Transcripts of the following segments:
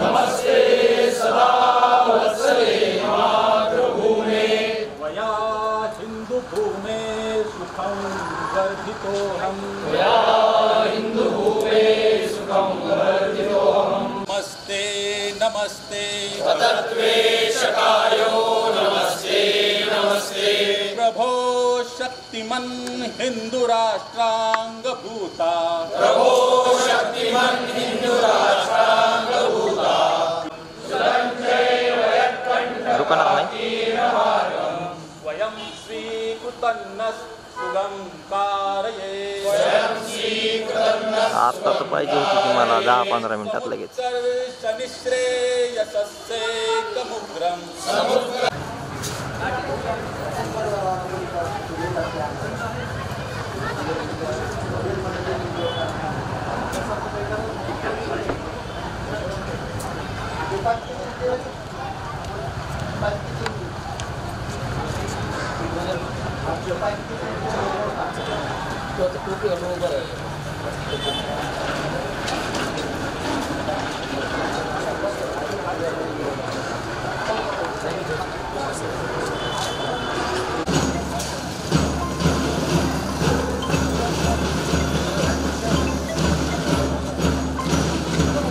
नमस्ते सदा वत्सले मातृभूमे वया हिंदुभूमे सुखं वर्धितोऽहम् नमस्ते नमस्ते तत्त्वेशकायो नमस्ते नमस्ते प्रभो शक्तिमन् हिंदुराष्ट्रांगभूता प्रभो शक्तिमन् हिंदुराष्ट्रांगभूता वयं स्वीकृतन्नस्सुगं कारये आता तर पाहिजे होती ती मला 10-15 मिनिटात लगेच. शनिश्रेयसस्येकमुग्रं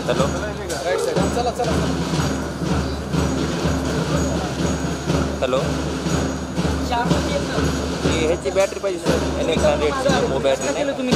हॅलो हॅलो ह्याची बॅटरी पाहिजे सर NX100 मो बॅटरी नाही तुम्ही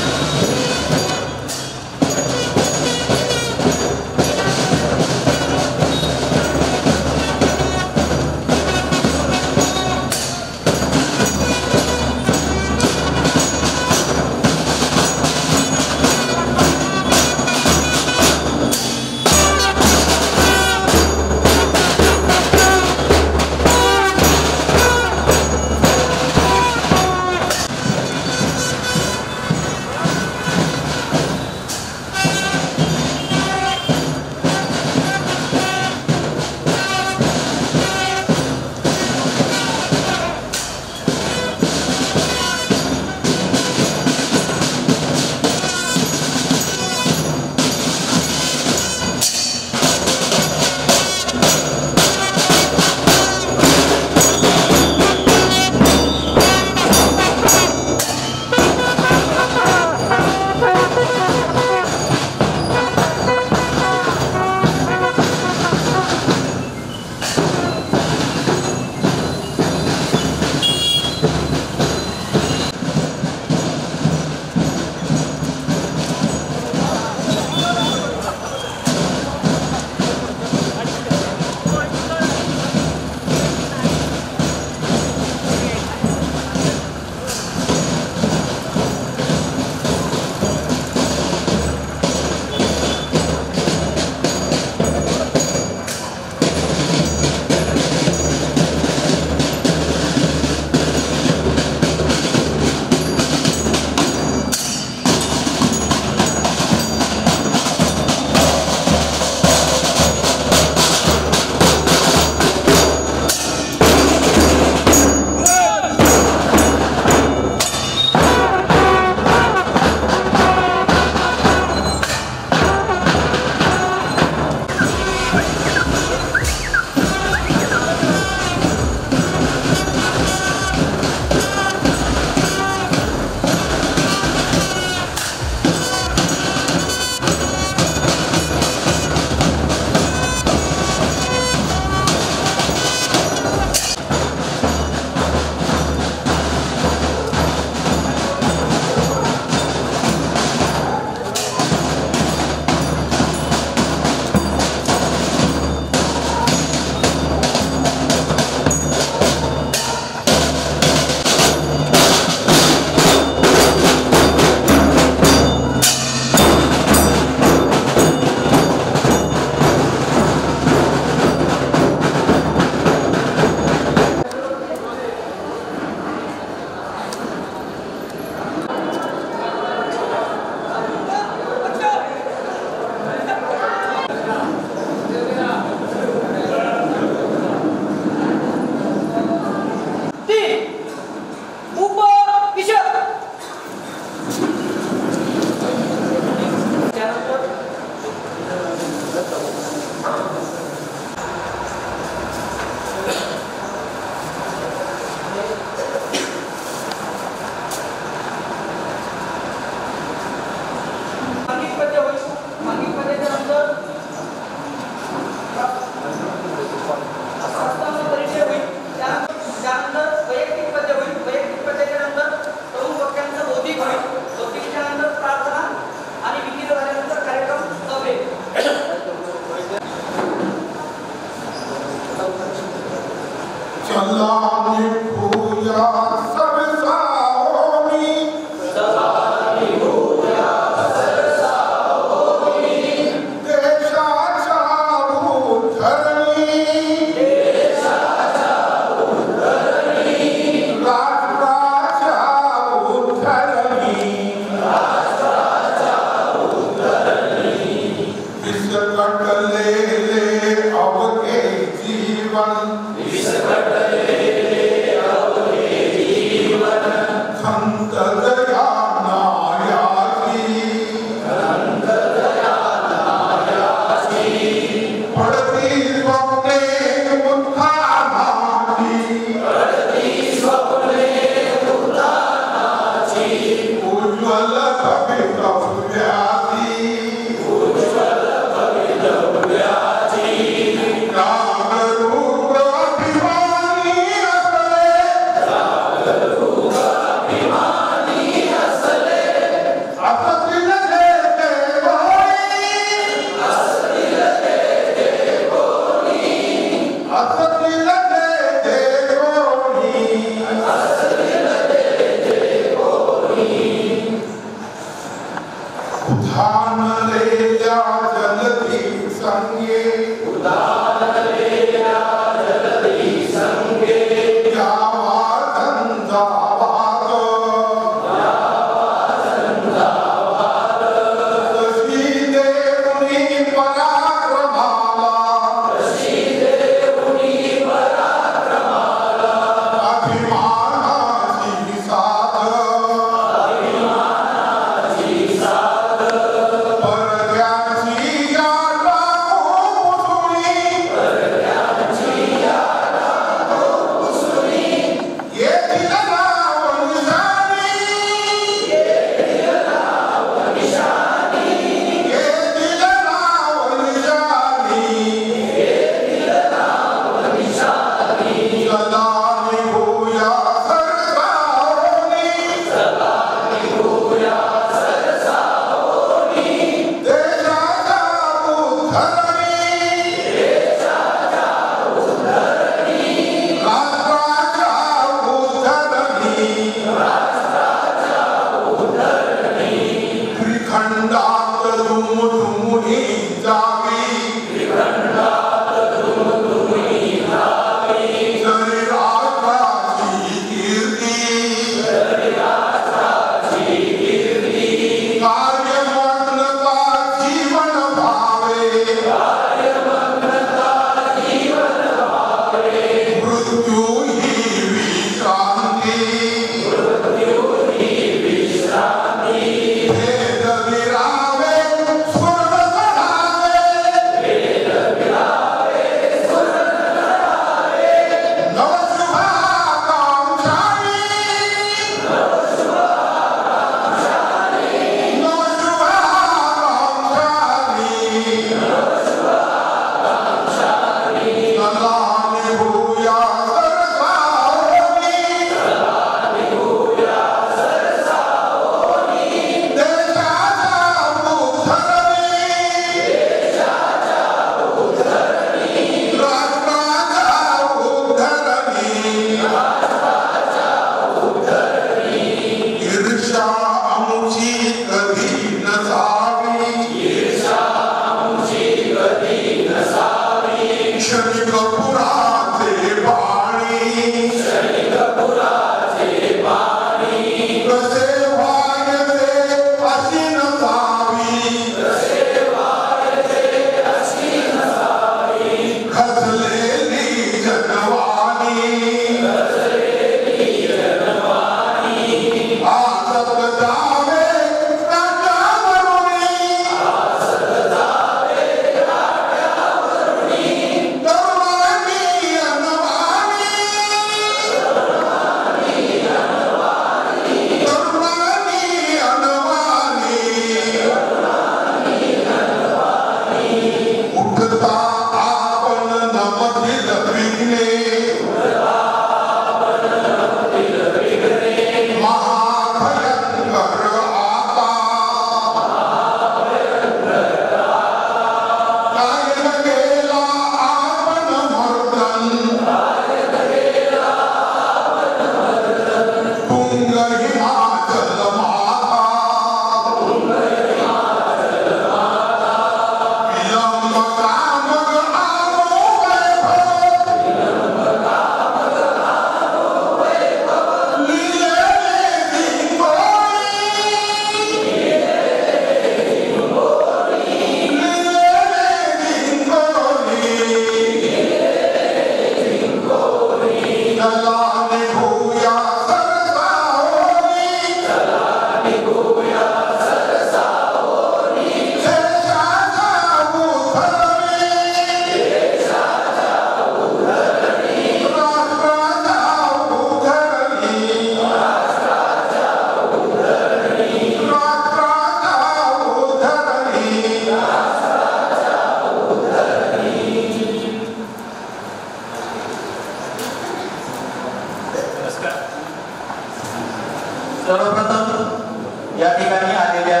सर्वप्रथम या ठिकाणी आलेल्या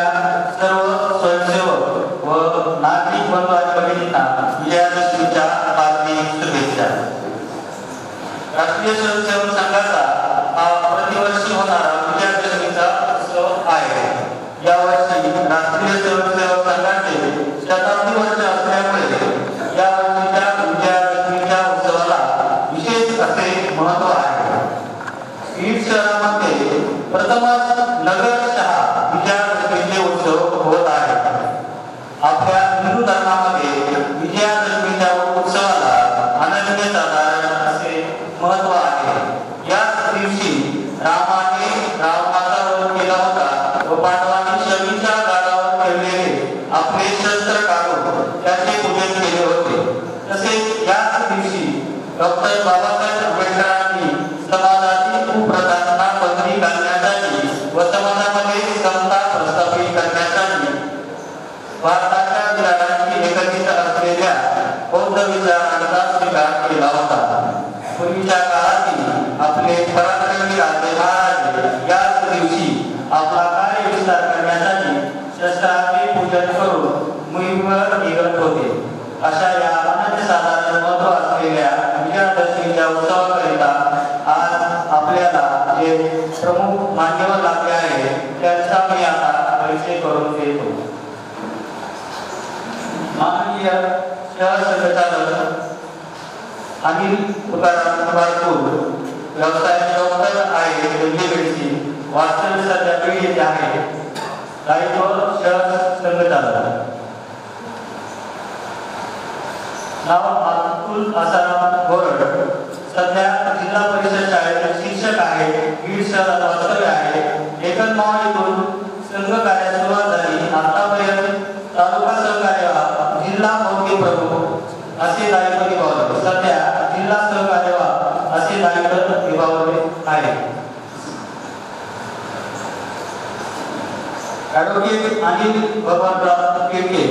सर्व स्वयंसेवक व नागरिक बंधू आणि भगिनींना विजयादशमीच्या हार्दिक शुभेच्छा. राष्ट्रीय स्वयंसेवक संघाचा हा प्रतिवर्षी होणारा विजयादशमीचा उत्सव आहे. यावर्षी राष्ट्रीय स्वयंसेवक संघाचे शताब्दी वर्ष असल्यामुळे या वर्षीच्या विजयादशमीच्या उत्सवाला विशेष असे महत्त्व आहे. बीड शहरामध्ये प्रथमच नगरशहा विजयादशमीचे उत्सव होत आहे. आपल्या हिंदू धर्मामध्ये विजयादशमीच्या उत्सवाला अनन्यसाधारण असे महत्त्व आहे. याच दिवशी रामाने रावणाचा वध केला होता व पांडवांनी शमीच्या गडावर ठेवलेले आपले शस्त्र काढून त्याचे पूजन केले होते. तसेच याच दिवशी डॉक्टर बाबासाहेब आंबेडकरांनी समाजातील कुप्रथांना बंदी घालण्यासाठी व समाजामध्ये समता प्रस्थापित करण्यासाठी भारताच्या विचारांची एकत्रित असलेल्या बौद्ध विचारांचा स्वीकार केला होता. पूर्वीच्या काळातील आपले पराक्रमी राजे महाराज याच दिवशी आपला कार्य विस्तार करण्यासाठी शस्त्रांचे पूजन करून मोहीमेवर निघत होते. अशा या अनन्यसाधारण महत्त्व असलेल्या विजयादशमीच्या उत्सवाकरिता आज आपल्याला जे प्रमुख मान्यवर लागले आहे त्यांचा मी आता परिचय करून देतो. माननीय शहर संघचालक अनिल तुकाराम बारपूर, व्यवसाय डॉक्टर आहे दिल्ली, वास्तव्य सध्या बीड येथे आहे. दायित्व शहर संघचालक. नाव अतुल आसाराम गोरड, सध्या जिल्हा परिषद शाळेत शिक्षक आहे. बीड शहरात वास्तव्य आहे. एकनमाळ येथून संघ कार्यास सुरुवात झाली. आतापर्यंत तालुका सहकार्यवाह, जिल्हा मौखी प्रमुख असे दायित्व निभावले. सध्या जिल्हा सहकार्यवाह असे दायित्व निभावले आहे. ॲडव्होकेट अनिल भगवानराव केके,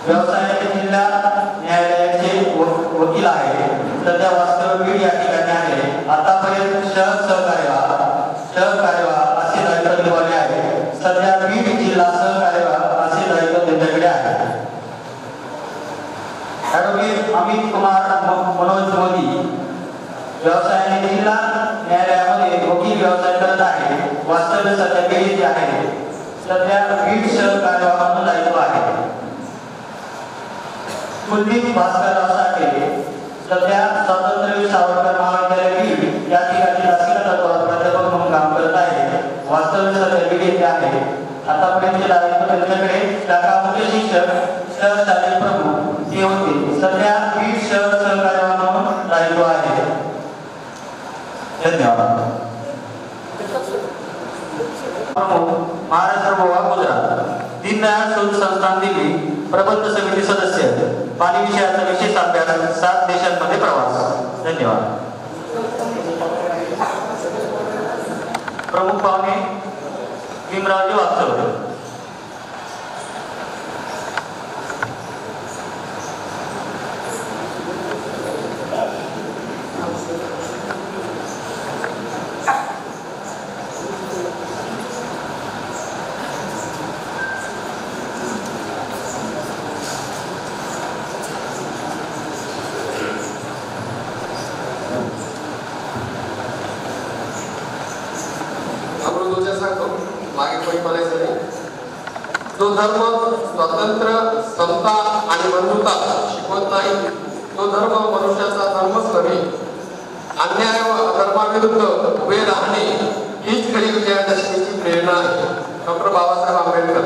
व्यवसाय जिल्हा न्यायालयाचे वकील आहे. सध्या वास्तव्य बीड या ठिकाणी आहे. आतापर्यंत सहकार्यवाह असे दायित्व निभावले आहे. सध्या बीड जिल्हा सहकार्यवाह असे दायित्व त्यांच्याकडे आहे. ॲडव्होकेट अमित कुमार मनोज मोदी, व्यवसायाने जिल्हा न्यायालयामध्ये वकील व्यवसाय करत आहे. वास्तव्य सध्या बीड येथे आहे. सध्या बीड सहकार्यवाह म्हणून दायित्व आहे. कुलदीप भास्करराव साठे, सध्या स्वातंत्र्यवीर सावरकर महाविद्यालय बीड या ठिकाणी राष्ट्रीय तत्वावर प्राध्यापक म्हणून काम करत आहे. वास्तव्य सध्या बीड येथे आहे. आतापर्यंत दायित्व त्यांच्याकडे शाखा मुख्य शिक्षक, शहर शालेय प्रमुख हे होते. सध्या बीड शहर सहकार्यवाह म्हणून दायित्व आहे. धन्यवाद. महाराष्ट्र गोवा गुजरात, दीनदयाळ शोध संस्थान दिल्ली, प्रबंध समिती सदस्य, पाणी विषयाचा विशेष अभ्यास, 7 देशांमध्ये प्रवास. धन्यवाद. प्रमुख पाहुणे भीमरावजी वागचौरे. जो धर्म स्वातंत्र्य, समता आणि बंधुता शिकवत नाही, तो धर्म मनुष्याचा धर्मच नव्हे. अन्याय व अधर्माविरुद्ध उभे राहणे हीच खरी विजयादशमीची प्रेरणा आहे. डॉक्टर बाबासाहेब आंबेडकर.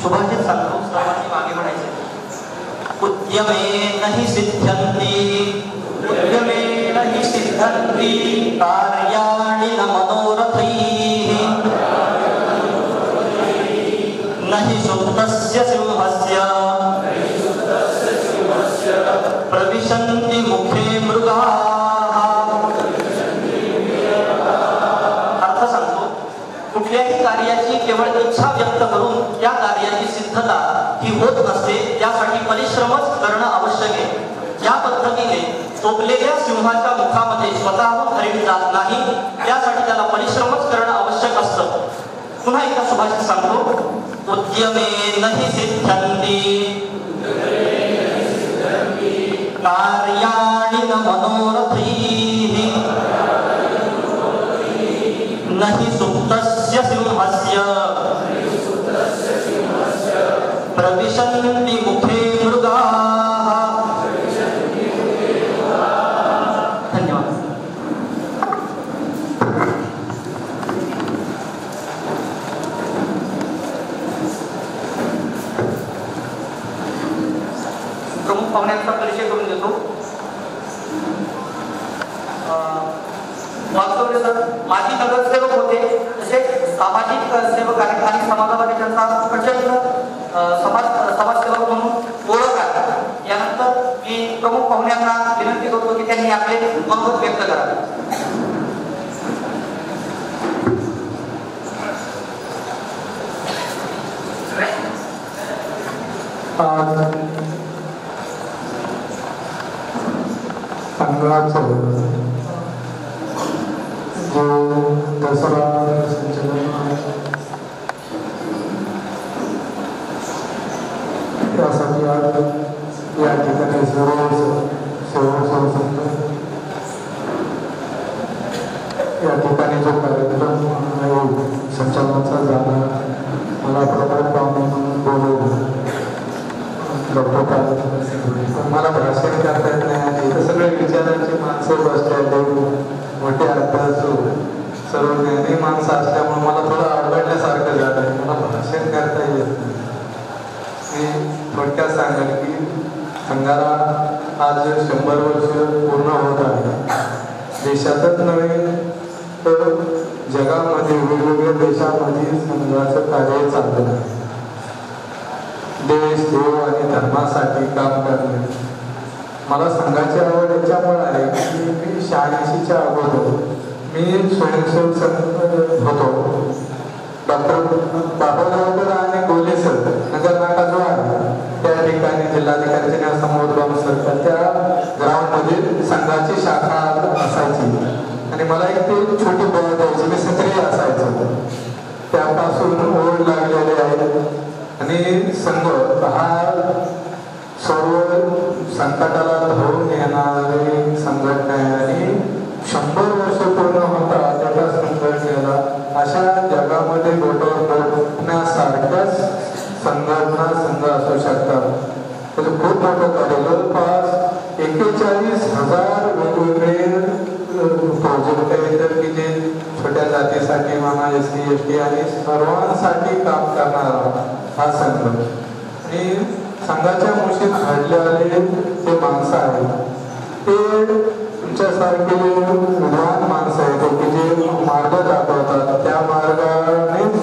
सुभाषित सांगतो, सर्वांनी मागे म्हणायचे. उद्यमे नहि सिद्धन्ति कार्याणि न मनोरथैः नहि सुप्तस्य सिंहस्य प्रविशन्ति मुखे मृगाः. अर्थ टोपलेल्या सिंहाच्या मुखामध्ये स्वतःहून हरिण जात नाही, त्यासाठी त्याला परिश्रमच करणं आवश्यक असतं. पुन्हा एकदा सुभाषित सांगतो, उद्यमेन हि सिद्ध्यन्ति कार्याणि न मनोरथैः न हि सुप्तस्य सिंहस्य प्रविशन्ति मुखे मृगाः. धन्यवाद. प्रमुख पाहुण्यांचा परिचय करून देतो. वास्तव्य सर माजी नगरसेवक होते, तसेच सामाजिक सेवक आहेत आणि समाजामध्ये त्यांचा प्रचंड समाजसेवक म्हणून ओळख आहे. यानंतर मी प्रमुख पाहुण्यांना विनंती करतो की त्यांनी आपले मनोगत व्यक्त करावे. संघाचं जो दसरा संचलन आहे त्यासाठी आज या ठिकाणी सर्व सेवक संघ या ठिकाणी जो कार्यक्रम आहे संचलनाचा झाला, मला प्रमुख पाहुणे म्हणून बोलवलं. मला भाषण करता येत नाही आणि सगळे विचारांची माणसं बसले, मोठे अभ्यासू सर्व ज्ञानी माणसं असल्यामुळे मला थोडं अवघडल्यासारखं झालं. मला भाषण करता येत नाही. मी थोडक्यात सांगेल की संघाला आज 100 वर्ष पूर्ण होत आहे. देशातच नव्हे तर जगामध्ये वेगवेगळ्या देशामध्ये संघाचं कार्य चाललं आहे. देश देव आणि धर्मासाठी काम करणे. मला संघाची आवड याच्यामुळे आहे की मी 86च्या अगोदर मी स्वयंसेवक संघ होतो. डॉक्टर बाबागावकर आणि गोले सर नगर नाका जो आहे त्या ठिकाणी जिल्हाधिकाऱ्यांच्या समोर सर त्या ग्राउंडमध्ये संघाची शाखा असायची आणि मला एक ते छोटी बळ द्यायची. मी सक्रिय असायचो. त्यापासून ओढ लागलेले आहे आणि संघ हा सर्व संकटाला धरून येणारी संघटना आहे आणि 100 वर्ष पूर्ण होता त्याच्या संघटनेला अशा जगामध्ये घडवण्यासारख्याच संघटना संघ असू शकतात. म्हणजे खूप मोठं कार्य. जवळपास 41,000 वेगवेगळे प्रोजेक्ट आहेत की जे छोट्या जातीसाठी म्हणा SC ST आणि सर्वांसाठी काम करणारा हा संघ. आणि संघाच्या मुशीत घडलेले जे माणसं आहेत ते तुमच्यासारखे विद्वान माणसं आहेत की जे मार्ग दाखवतात. त्या मार्गानेच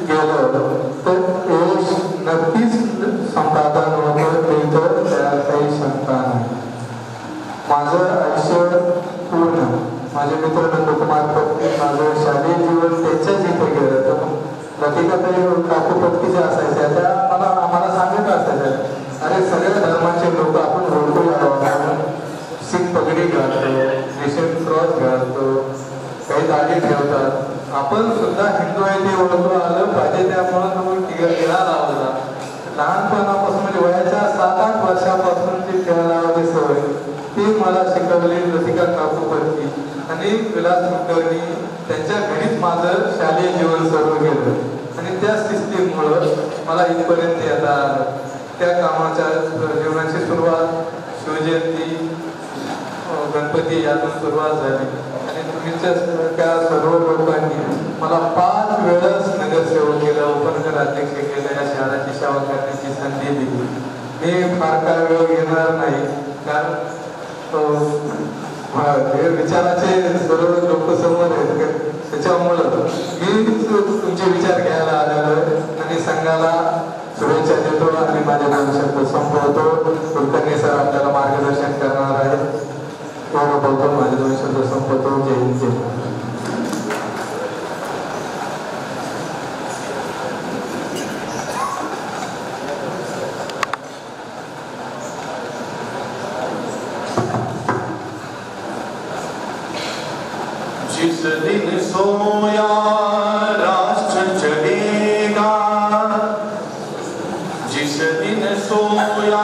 गेलं तर यश नक्कीच संपादन होतं, तिथं त्यात काही शंका नाही. माझं आयुष्य पूर्ण माझे मित्र नंदकुमार पत्की माझं शालेय जीवन त्याच्याच इथे गेलं. तर लतिकाताई काकू पत्की जे असायच्या त्या आम्हाला सांगत असायच्या, अरे सगळ्या धर्माचे लोक आपण ओळखूया. शीख पगडी घालतो, क्रिश्चन क्रॉस घालतो, काही दाढी ठेवतात. आपण सुद्धा हिंदू आहे ते ओळखू आलं पाहिजे. त्यामुळे टिळा लावला. लहानपणापासून म्हणजे वयाच्या 7-8 वर्षापासून जी टिळा लावायची सवय ती मला शिकवली लतिका काकू पत्की आणि विलास कुलकर्णी. त्यांच्या घरीच माझं शालेय जीवन सुरू केलं आणि त्या शिस्तीमुळं मला इथपर्यंत येता आलं. त्या कामाच्या जीवनाची सुरुवात शिवजयंती गणपती यातून सुरुवात झाली आणि तुम्हीच्या सर्व लोकांनी मला 5 वेळच नगरसेवक केलं, उपनगर अध्यक्ष केलं, या शहराची सेवा करण्याची संधी दिली. मी फार काय वेळ घेणार नाही कारण विचाराचे सर्व लोक समोर आहेत. त्याच्यामुळं मी तुमचे विचार घ्यायला आलेलो आणि संघाला शुभेच्छा देतो आणि माझे 2 शब्द संपवतो. कुलकर्णी सर आपल्याला मार्गदर्शन करणार आहे. एवढं बोलतो, माझे 2 शब्द संपवतो. जय हिंद, जय महाराष्ट्र. जिस दिन सोया राष्ट्र जगेगा, जिस दिन सोया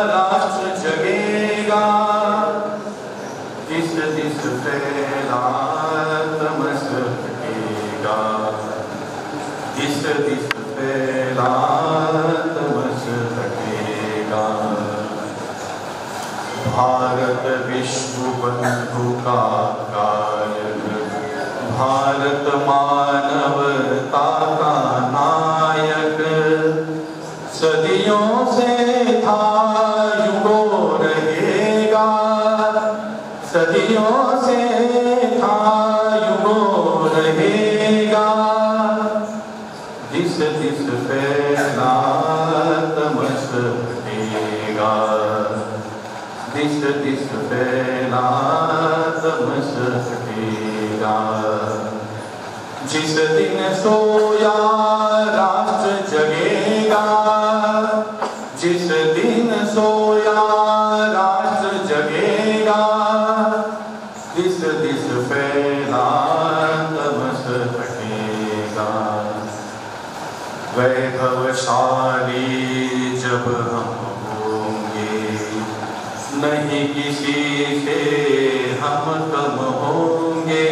राष्ट्र जगेगा, जिस दिस फैला तमस हटेगा, जिस दिस फैला तमस हटेगा। भारत विश्व बंधु का कारक, भारत मानवता का नायक, सदियों से था युगों रहेगा, सदियों से था युगों रहेगा। दिस दिस फैला तमस हटेगा, दिस दिस फैला तमस हटेगा। जिस दिन सोया राष्ट्र जगेगा, जिस दिन सोया राष्ट्र जगेगा, दिस दिस फैला तमस हटेगा। वैभवशाली जब हम होंगे, नहीं किसी से हम कम होंगे,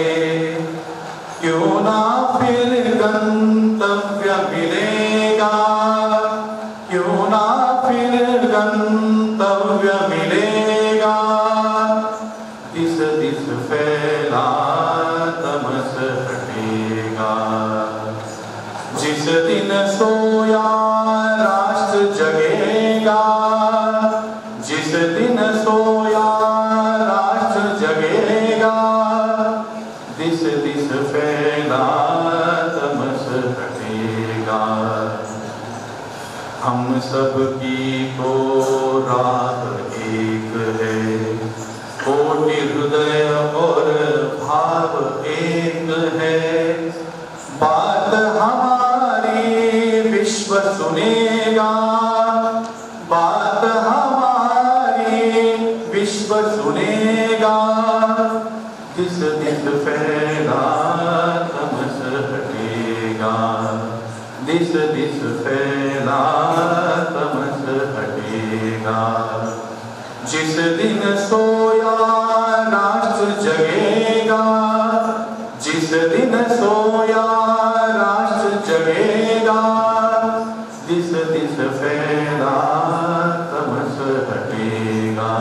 क्यों ना फिर गंतव्य मिलेगा, क्यों ना फिर गंतव्य मिलेगा। दिस दिस फैला तमस हटेगा, जिस दिन सोया राष्ट्र जगेगा, जिस दिन सोया राष्ट्र जगेगा, दिस दिस फैला तमस हटेगा। हम सब की तो राह एक है, कोटि हृदय और भाव एक है, बात हमारी विश्व सुनेगा, बात हमारी विश्व सुनेगा। दिस दिस फैला तमस हटेगा, दिस दिस फैला तमस हटेगा। जिस दिन सोया राष्ट्र जगेगा, जिस दिन सोया राष्ट्र जगेगा, दिस दिस फैला तमस हटेगा,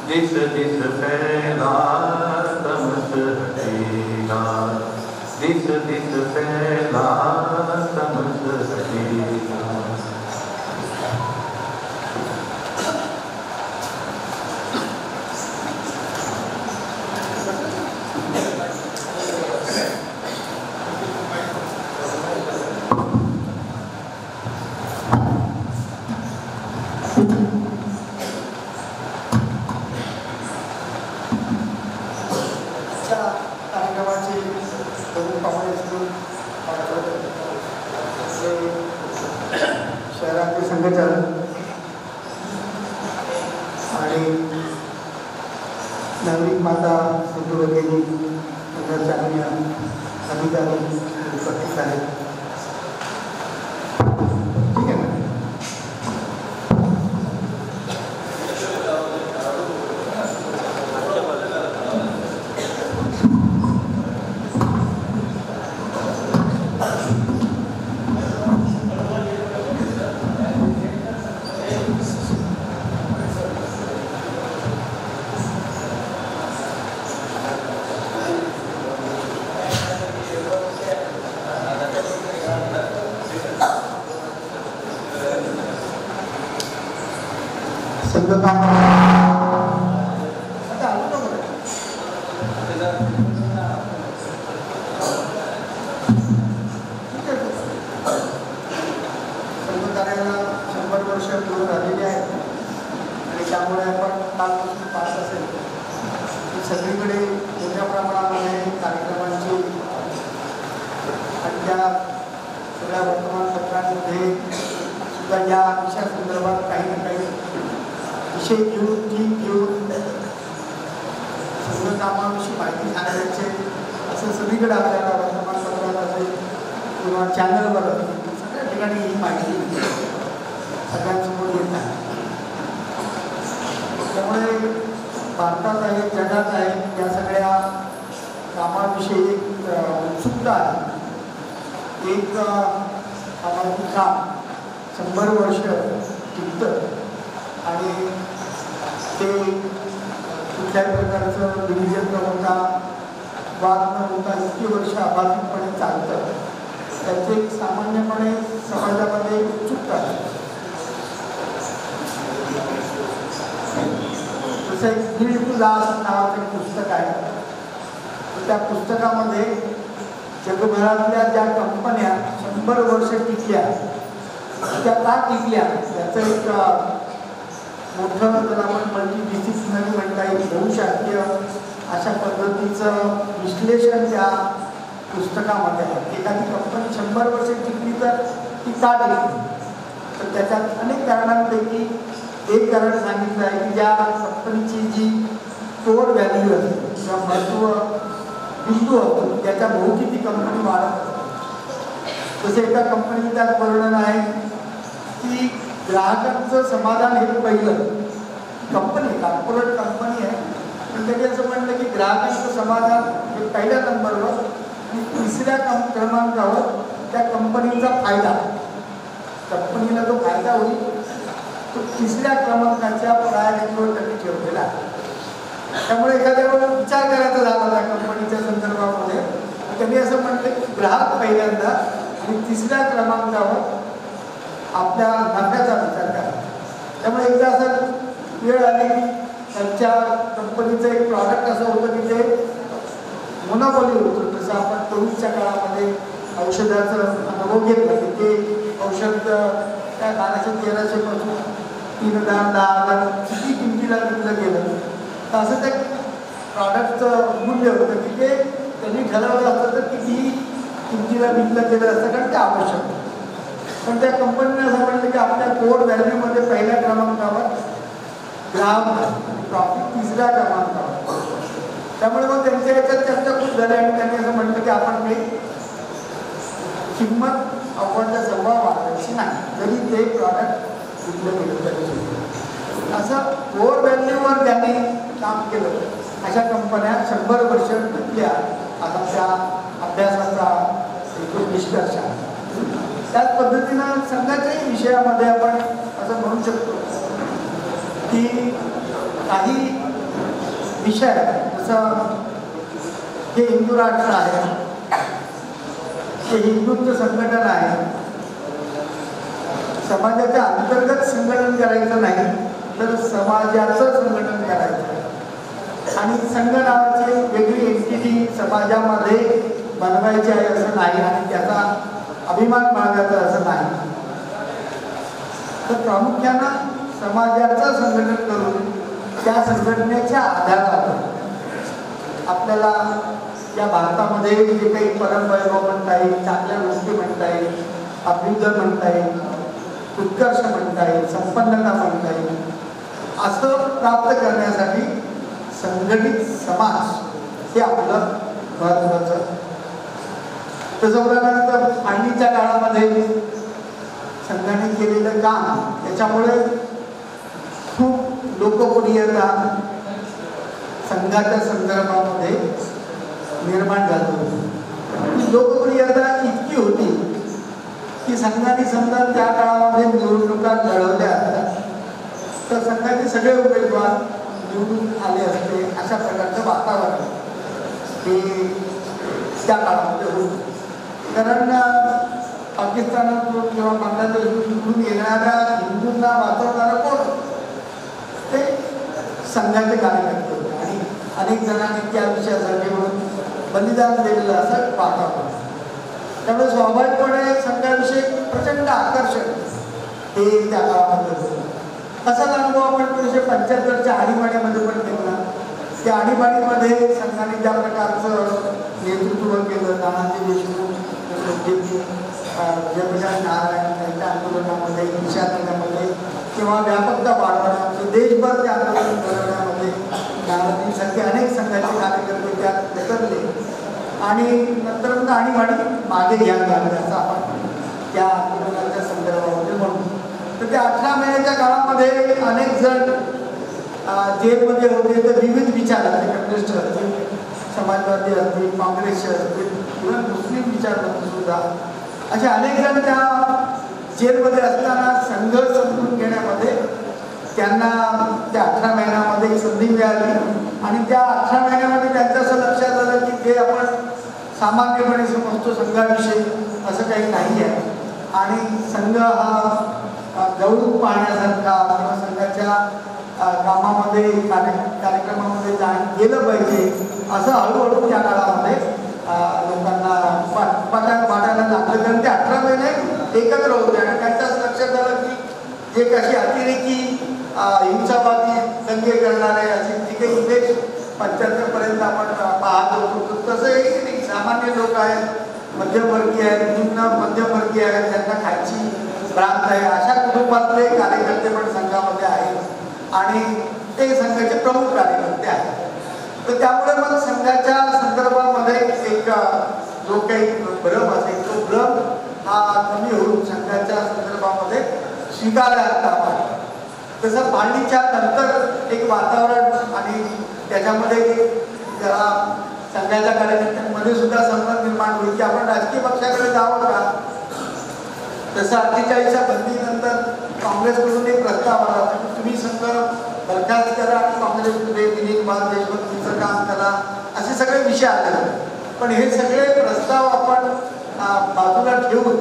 दिस दिस फैला तमस हटेगा, दिस दिस फैला तमस हटेगा। कार्यक्रमाचे प्रमुख पाहुणे असतील शहराचे संघचालक आणि नागरिक माता सिंधू भगिनी संघाच्या अधिकारी उपस्थित आहेत. ठीक आहे ना. संघकार्याला 100 वर्ष पूर्ण झालेली आहेत आणि त्यामुळे आपण कालपासून पाहत असेल की सगळीकडे मोठ्या प्रमाणामध्ये कार्यक्रमांची आणि त्या सगळ्या वर्तमानपत्रांमध्ये सुद्धा या विषयासंदर्भात काही ना काही विषय घेऊन संघकामाविषयी माहिती सांगण्याचे असं सगळीकडे आपल्याला वर्तमानपत्रात असेल किंवा चॅनलवर सगळ्या ठिकाणी ही माहिती सगळ्यांसमोर येत आहे. त्यामुळे भारतात आहे, जगात आहे, या सगळ्या कामाविषयी एक उत्सुकता आहे. एक सामाजिक काम 100 वर्ष टिकतं आणि ते कुठल्याही प्रकारचं डिव्हिजन न होता, वाद न होता इतकी वर्ष अबाधितपणे चालतं. त्याचे एक सामान्यपणे समाजामध्ये उत्सुकता आहे. जसं एक नीड टू लास्ट नावाचं पुस्तक आहे. त्या पुस्तकामध्ये जगभरातल्या ज्या कंपन्या 100 वर्ष टिकल्या त्या का टिकल्या त्याचं एक मोठं जर आपण मल्टीडिसिप्लिनरी म्हणता येईल, बहुशाखीय अशा पद्धतीचं विश्लेषण त्या पुस्तकामध्ये आहे. एखादी कंपनी 100 वर्ष टिकली तर ती का टिकली, तर त्याच्यात अनेक कारणांपैकी एक कारण सांगितलं आहे की ज्या कंपनीची जी कोर व्हॅल्यू असते किंवा महत्त्व बिंदू असतो त्याच्या भोवती ती कंपनी वाढत असते. जसं एका कंपनीचं त्यात वर्णन आहे की ग्राहकांचं समाधान हे पहिलं. कंपनी कॉर्पोरेट कंपनी आहे पण त्यांनी असं म्हणलं की ग्राहकांचं समाधान हे पहिल्या नंबरवर आणि तिसऱ्या क्रमांकावर त्या कंपनीचा फायदा, कंपनीला जो फायदा होईल तो तिसऱ्या क्रमांकाच्या प्रायोरिटीवर त्यांनी ठेवलेला आहे. त्यामुळे एखाद्या वेळेला विचार करायचा झाला त्या कंपनीच्या संदर्भामध्ये त्यांनी असं म्हटलं की ग्राहक पहिल्यांदा आणि तिसऱ्या क्रमांकावर आपल्या नफ्याचा विचार करा. त्यामुळे एकदा असं वेळ आली की त्यांच्या कंपनीचं एक प्रॉडक्ट असं होतं की ते मोनोपॉली होतं. जसं आपण कोविडच्या काळामध्ये औषधाचं अनुभव घेतला की ते औषध त्या 1200-1300 पासून 3000, 10,000 किती किमतीला विकलं गेलं. तर असं त्या प्रॉडक्टचं मूल्य होतं की ते त्यांनी ठरवलं असतं तर कितीही किमतीला विकलं गेलं असतं कारण ते आवश्यक होतं. पण त्या कंपनीने असं म्हटलं की आपल्या कोर व्हॅल्यूमध्ये पहिल्या क्रमांकावर ग्राहक आणि प्रॉफिट तिसऱ्या क्रमांकावर. त्यामुळे मग त्यांच्या याच्यात चर्चा खूप झाली आणि त्यांनी असं म्हटलं की आपण काही किंमत अवघडचा स्वभाव वाढवायची नाही जरी ते प्रॉडक्ट विकलं गेलं तरी. असं कोर व्हॅल्यूवर त्यांनी काम केलं. अशा कंपन्या 100 वर्ष टिकल्या असा त्या अभ्यासाचा एकूण निष्कर्ष आहे. त्याच पद्धतीनं संघाच्याही विषयामध्ये आपण असं म्हणू शकतो की काही विषय जसं हे हिंदू राष्ट्र आहे, हे हिंदुत्व संघटन आहे, समाजाच्या अंतर्गत संघटन करायचं नाही तर समाजाचं संघटन करायचं आणि संघ नावाची वेगळी एंटिटी समाजामध्ये बनवायची आहे असं नाही आणि त्याचा अभिमान बाळगायचा असं नाही. तर प्रामुख्यानं समाजाचं संघटन करून त्या संघटनेच्या आधारावर आपल्याला या भारतामध्ये जे काही परमवैभव म्हणता येईल, चांगल्या गोष्टी म्हणता येईल, अभ्युदय म्हणता येईल, उत्कर्ष म्हणता येईल, संपन्नता म्हणता येईल, असं प्राप्त करण्यासाठी संघटित समाज हे आपलं महत्त्वाचं. तसं उदाहरणार्थ फाळणीच्या काळामध्ये संघाने केलेलं काम त्याच्यामुळे खूप लोकप्रियता संघाच्या संदर्भामध्ये निर्माण झाली होती. लोकप्रियता इतकी होती की संघाने समजा त्या काळामध्ये निवडणुका लढवल्या असत्या तर संघाचे सगळे उमेदवार निवडून आले असते अशा प्रकारचं वातावरण हे त्या काळामध्ये होतं. कारण पाकिस्तानातून किंवा बांगलादेशातून निवडून येणाऱ्या हिंदूंना वाचवणारं कोण ते संघाचे कार्यकर्ते होते आणि अनेक जणांनी त्या विषयासाठी म्हणून बलिदान दिलेलं असं वातावरण. त्यामुळे स्वाभाविकपणे संघाविषयी प्रचंड आकर्षण हे त्या काळामध्ये होतं. असाच अनुभव आपण 1975च्या आणीबाणीमध्ये पण घेतला. त्या आणीबाणीमध्ये संघाने ज्या प्रकारचं नेतृत्व केलं, नानाजी देशमुख, जयप्रकाश नारायण यांच्या आंदोलनामध्ये, निषादण्यामध्ये किंवा व्यापकता वाढवण्यामध्ये, देशभर ते आंदोलन करण्यामध्ये नानाजींसारखे अनेक संघाचे कार्यकर्ते त्यात उतरले आणि नंतर आणीबाणी मागे घ्यावी लागली असं आपण त्या आंदोलनाच्या संदर्भामध्ये म्हणतो. तर त्या 18 महिन्याच्या काळामध्ये अनेक जण जेलमध्ये होते. तर विविध विचाराचे कम्युनिस्ट असतील, समाजवादी असतील, काँग्रेसचे असतील, किंवा मुस्लिम विचारवंत सुद्धा असे अनेक जण त्या जेलमध्ये असताना संघ समजून घेण्यामध्ये त्यांना त्या 18 महिन्यामध्ये एक संधी मिळाली. आणि त्या 18 महिन्यामध्ये त्यांचं असं लक्षात आलं की जे आपण सामान्यपणे समजतो संघाविषयी असं काही नाही आहे. आणि संघ हा जवळून पाहण्यासारखा किंवा संघाच्या कामामध्ये कार्यक्रमामध्ये गेलं पाहिजे असं हळूहळू त्या काळामध्ये लोकांना वाटायला लागलं. कारण ते 18 महिने एकत्र होते आणि त्यांच्याच लक्षात आलं की जे कशी अतिरेकी हिंसावादी दंगे करणारे असे जे काही इमेज 75 पर्यंत आपण पाहत होतो तसं एक नाही. सामान्य लोक आहेत, मध्यमवर्गीय आहेत, निम्न मध्यमवर्गीय आहेत, त्यांना खायची भ्रांत आहे, अशा कुटुंबातले कार्यकर्ते पण संघामध्ये आहेत आणि ते संघाचे प्रमुख कार्यकर्ते आहेत. तर त्यामुळे मग संघाच्या संदर्भामध्ये एक जो काही भ्रम असेल तो भ्रम हा कमी होऊन संघाच्या संदर्भामध्ये स्वीकारला. तसं पाळणीच्या नंतर एक वातावरण आणि त्याच्यामध्ये जरा संघाच्या कार्यकर्त्यांमध्ये सुद्धा संबंध निर्माण होईल की आपण राजकीय पक्षाकडे जावं का. तसं 48च्या बंदीनंतर काँग्रेसकडून एक प्रस्ताव आला की तुम्ही संघ बरखास्त करा आणि काँग्रेसमध्ये विलीन व्हा, देशभक्तीचं काम करा, असे सगळे विषय आले. पण हे सगळे प्रस्ताव आपण बाजूला ठेवून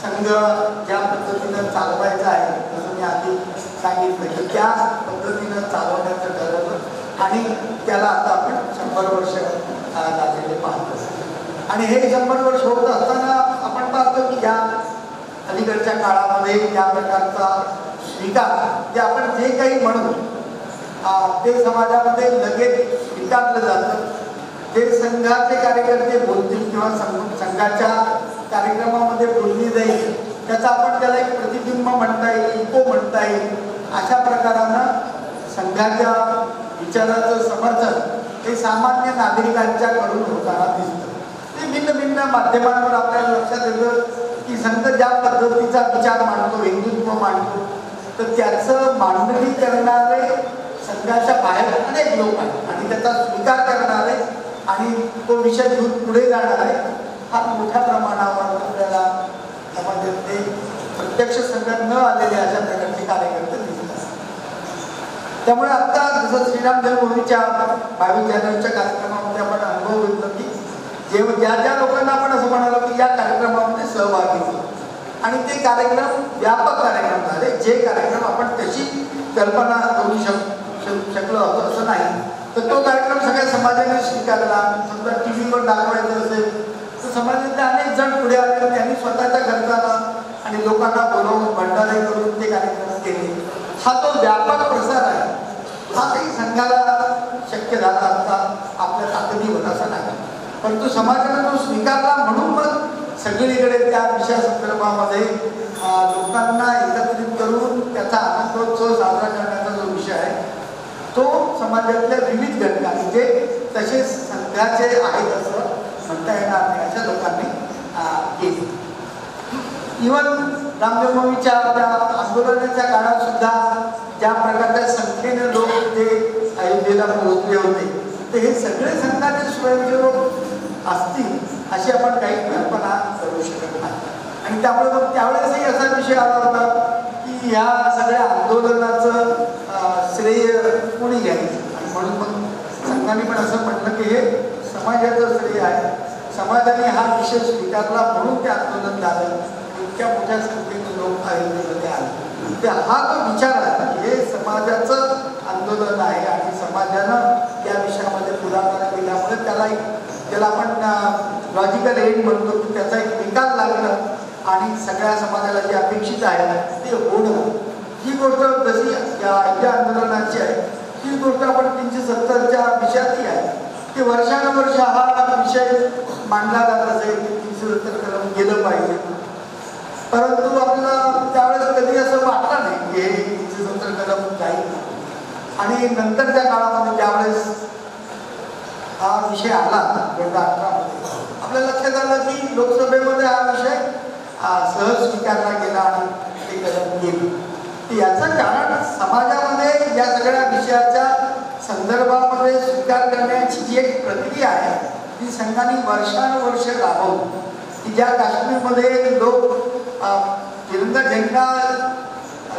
संघ ज्या पद्धतीनं चालवायचा आहे जसं मी आधी सांगितलं की त्या पद्धतीनं चालवण्याचं ठरवलं आणि त्याला आता आपण 100 वर्ष झालेले पाहतो. आणि हे 100 वर्ष होत असताना आपण पाहतो की या अलीकडच्या काळामध्ये या प्रकारचा स्वीकार जे आपण जे काही म्हणू ते समाजामध्ये लगेच स्वीकारलं जातं. जे संघाचे कार्यकर्ते बोलतील किंवा संघाच्या कार्यक्रमामध्ये बोलली जाईल त्याचा आपण त्याला एक प्रतिबिंब म्हणता येईल, इको म्हणता येईल. अशा प्रकारानं संघाच्या विचाराचं समर्थन हे सामान्य नागरिकांच्याकडून होताना दिसतं. ते भिन्न भिन्न माध्यमांवर आपल्याला लक्षात येतं की संघ ज्या पद्धतीचा विचार मांडतो, हिंदुत्व मांडतो, तर त्याचं मांडणी करणारे संघाच्या बाहेर अनेक लोक आहेत आणि त्याचा स्वीकार करणारे आणि तो विषय घेऊन पुढे जाणारे फार मोठ्या प्रमाणावर आपल्याला समाजातले प्रत्यक्ष संघात न आलेले अशा प्रकारचे कार्यकर्ते दिसतात. त्यामुळे आता जसं श्रीराम जन्मभूमीच्या 22 जानेवारीच्या कार्यक्रमामध्ये आपण अनुभव घेतला की जेव्हा ज्या लोकांना आपण असं म्हणालो की या कार्यक्रमामध्ये सहभागी होतो आणि ते कार्यक्रम व्यापक कार्यक्रम झाले. जे कार्यक्रम आपण तशी कल्पना करू शकलो होतो असं नाही, तर तो कार्यक्रम सगळ्या समाजाने स्वीकारला. समजा TV वर दाखवायचं असेल तर समाजातले अनेक जण पुढे आले, त्यांनी स्वतःच्या खर्चानं आणि लोकांना बोलावून भंडारे करून ते कार्यक्रम केले. हा तो व्यापक प्रसार आहे. हा काही संघाला शक्य झाला असता आपल्या ताकदीवर असं नाही, परंतु समाजाने तो स्वीकारला म्हणून मग सगळीकडे त्या विषयासंदर्भामध्ये लोकांना एकत्रित करून त्याचा आनंदोत्सव साजरा करण्याचा जो विषय आहे तो समाजातल्या विविध घटकांनी जे तसे संघाचे आहेत असं म्हणता येणार नाही अशा लोकांनी केली. इव्हन रामजन्मभूमीच्या त्या आंदोलनाच्या काळात सुद्धा ज्या प्रकारच्या संख्येने लोक जे अयोध्येला पोहोचले होते ते हे सगळे संघाचे स्वयंसेवक असतील अशी आपण काही कल्पना करू शकत नाही. आणि त्यामुळे मग त्यावेळेसही असा विषय आला होता की ह्या सगळ्या आंदोलनाचं श्रेय कोणी घ्यायचं आणि म्हणून मग संघाने पण असं म्हटलं की हे समाजाचं श्रेय आहे. समाजाने हा विषय स्वीकारला म्हणून ते आंदोलन झालं. इतक्या मोठ्या संख्येने लोक अयोध्येमध्ये आले. ते हा जो विचार आहे हे समाजाचं आंदोलन आहे आणि समाजानं या विषयामध्ये पुढाकार केल्यामुळे त्याला एक ज्याला आपण लॉजिकल एंड म्हणतो की त्याचा एक निकाल लागणं आणि सगळ्या समाजाला जे अपेक्षित आहे ते होणं. ही गोष्ट जशी या आंदोलनाची आहे ही गोष्ट आपण 370च्या विषयातही आहे की वर्षानुवर्ष हा विषय मांडला जात असेल की 370 कलम गेलं पाहिजे. परंतु आपल्याला त्यावेळेस कधी असं वाटलं नाही की हे 370 कलम जाईल. आणि नंतरच्या काळामध्ये ज्यावेळेस हा विषय आला 2018 आपल्या लक्षात आलं की लोकसभेमध्ये हा विषय सहज स्वीकारला गेला आणि ते कदम गेली. याचं कारण समाजामध्ये या सगळ्या विषयाच्या संदर्भामध्ये स्वीकार करण्याची जी एक प्रक्रिया आहे ती संघाने वर्षानुवर्ष राबवली. की ज्या काश्मीरमध्ये लोक तिरंगा झेंडा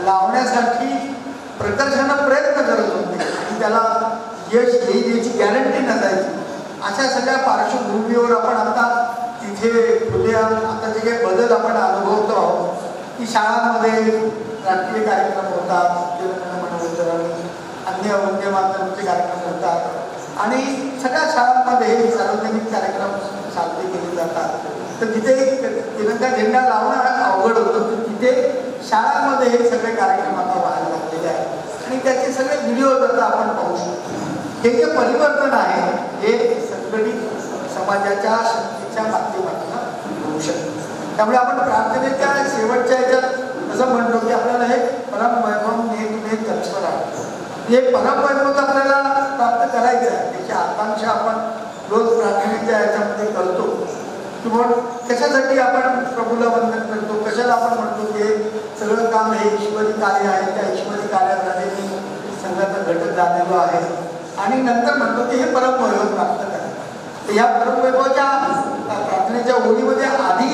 लावण्यासाठी प्रकर्षानं प्रयत्न करत होते आणि त्याला यश येईल याची गॅरंटी नसायची. अशा सगळ्या पार्श्वभूमीवर आपण आता तिथे पुढे आता जे काही बदल आपण अनुभवतो आहोत की शाळांमध्ये राष्ट्रीय कार्यक्रम होतात, अन्य वंदे मातरमचे कार्यक्रम होतात आणि सगळ्या शाळांमध्ये सार्वजनिक कार्यक्रम साजरे केले जातात. तर तिथे तिरंगा झेंडा लावणं अवघड होतं, तर तिथे शाळांमध्ये हे सगळे कार्यक्रम आता व्हायला लागलेले आहेत आणि त्याचे सगळे व्हिडिओज आता आपण पाहू शकतो. हे जे परिवर्तन आहे हे संघटित समाजाच्या शक्तीच्या माध्यमातून होऊ शकतं. त्यामुळे आपण प्रार्थनेच्या शेवटच्या ह्याच्यात असं म्हणतो की आपल्याला हे परमवैभव नेत तत्पर आहे. हे परमवैभव आपल्याला प्राप्त करायचं आहे त्याची आकांक्षा आपण रोज प्रार्थनेच्या ह्याच्यामध्ये करतो. किंवा कशासाठी आपण प्रभूला वंदन करतो, कशाला आपण म्हणतो की सगळं काम हे ईश्वरी कार्य आहे, त्या ईश्वरी कार्याद्वारे संघाचा घटक झालेलो आहे आणि नंतर म्हणतो की हे परमवैभव प्राप्त करा. तर ह्या परमवैभवाच्या प्रार्थनेच्या ओळीमध्ये आधी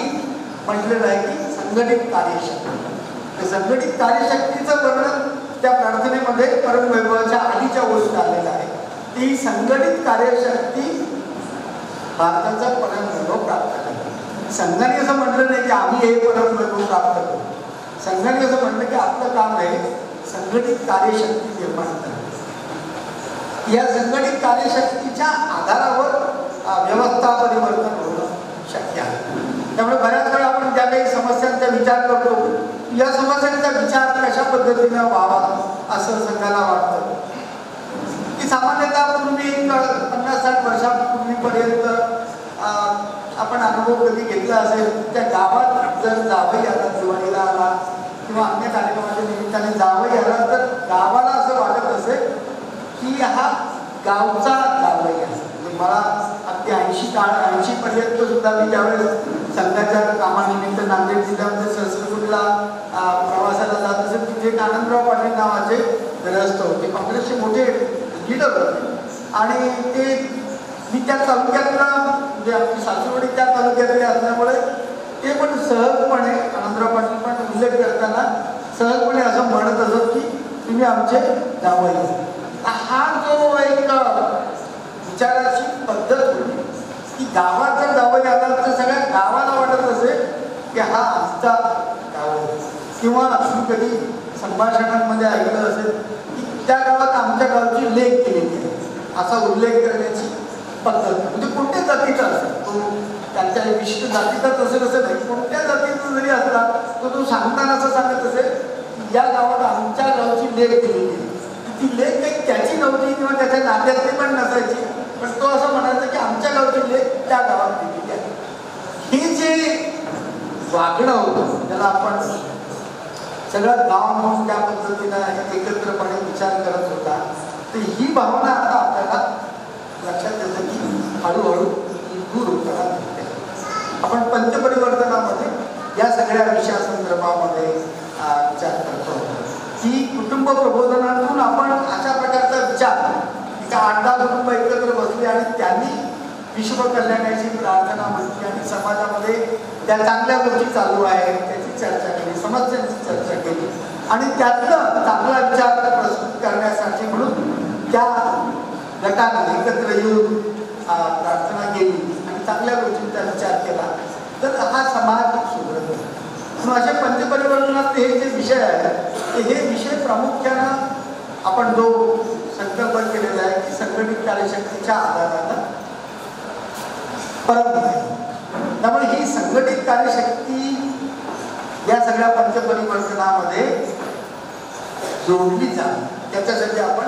म्हटलेलं आहे की संघटित कार्यशक्ती. संघटित कार्यशक्तीचं वर्णन त्या प्रार्थनेमध्ये परमवैभवाच्या आधीच्या ओळीत आलेलं आहे. ती संघटित कार्यशक्ती भारताचा परमवैभव प्राप्त करतो. संघाने असं म्हटलं नाही की आम्ही हे परमवैभव प्राप्त करू. संघाने असं म्हटलं की आपलं काम आहे संघटित कार्यशक्ती निर्माण करणे. या संघटित कार्यशक्तीच्या आधारावर व्यवस्था परिवर्तन होणं शक्य आहे. त्यामुळे बऱ्याच वेळा आपण ज्या काही समस्यांचा विचार करतो या समस्यांचा विचार कशा पद्धतीनं व्हावा असं संघाला वाटतं की सामान्यतः पूर्वी 50-60 वर्षापूर्वीपर्यंत आपण अनुभव कधी घेतला असेल त्या गावात जर जावई आला, दिवाळीला आला किंवा अन्य कार्यक्रमाच्या निमित्ताने जावई आला तर गावाला असं वाटत असेल की हा गावचा जावई आहे. मला अगदी 80 सुद्धा मी ज्यावेळेस संघाच्या कामानिमित्त नांदेड जिल्ह्यामध्ये संस्कृतीला प्रवासाला जात असेल तिथे एक आनंदराव पाटील नावाचे ग्रस्त होते, काँग्रेसचे मोठे लीडर होते आणि ते मी त्या तालुक्यातला म्हणजे आपली सासवडी त्या तालुक्यातले असल्यामुळे ते पण सहजपणे आनंदराव पाटील पण उल्लेख करताना सहजपणे असं म्हणत असत की तुम्ही आमचे जावई. हा जो एक विचाराची पद्धत होती की गावात जर जावई आला तर सगळ्या गावाला वाटत असेल की हा आमचा गाव. किंवा तुम्ही कधी संभाषणांमध्ये ऐकलं असेल की त्या गावात आमच्या गावची लेख केलेली आहे असा उल्लेख करण्याची पद्धत. म्हणजे कोणत्या जातीचा असेल तो त्यांच्या विशिष्ट जातीचाच असेल असं नाही, कोणत्या जातीचा जरी असला तर तो सांगताना असं सांगत असेल या गावात आमच्या गावची लेख केलेली आहे. ती लेख काही त्याची नव्हती किंवा त्याच्या नात्यातली पण नसायची, पण तो असं म्हणायचा की आमच्या गावची लेख त्या गावात दिलेली आहे. हे जे वागणं होतं त्याला आपण सगळं गाव म्हणून त्या पद्धतीनं एकत्रपणे विचार करत होता. तर ही भावना आता आपल्याला लक्षात येतं की हळूहळू दूर होताना दिसते. आपण पंचपरिवर्तनामध्ये या सगळ्या विषयासंदर्भामध्ये विचार करतो की कुटुंब प्रबोधनातून आपण अशा प्रकारचा विचार एका 8-10 कुटुंब एकत्र बसले आणि त्यांनी विश्व कल्याणाची प्रार्थना म्हटली आणि समाजामध्ये त्या चांगल्या गोष्टी चालू आहेत त्याची चर्चा केली, समस्यांची चर्चा केली आणि त्यातनं चांगला विचार प्रस्तुत करण्यासाठी म्हणून त्या गटाने एकत्र येऊन प्रार्थना केली आणि चांगल्या गोष्टींचा विचार केला तर हा समाज सुधरत. म्हणून अशा पंचपरिवर्तनात हे जे विषय आहेत हे विषय प्रामुख्यानं आपण जो संकल्प केलेला आहे की संघटित कार्यशक्तीच्या आधारानं परत आहे. त्यामुळे ही संघटित कार्यशक्ती या सगळ्या पंचपरिवर्तनामध्ये जोडली जाते. त्याच्यासाठी आपण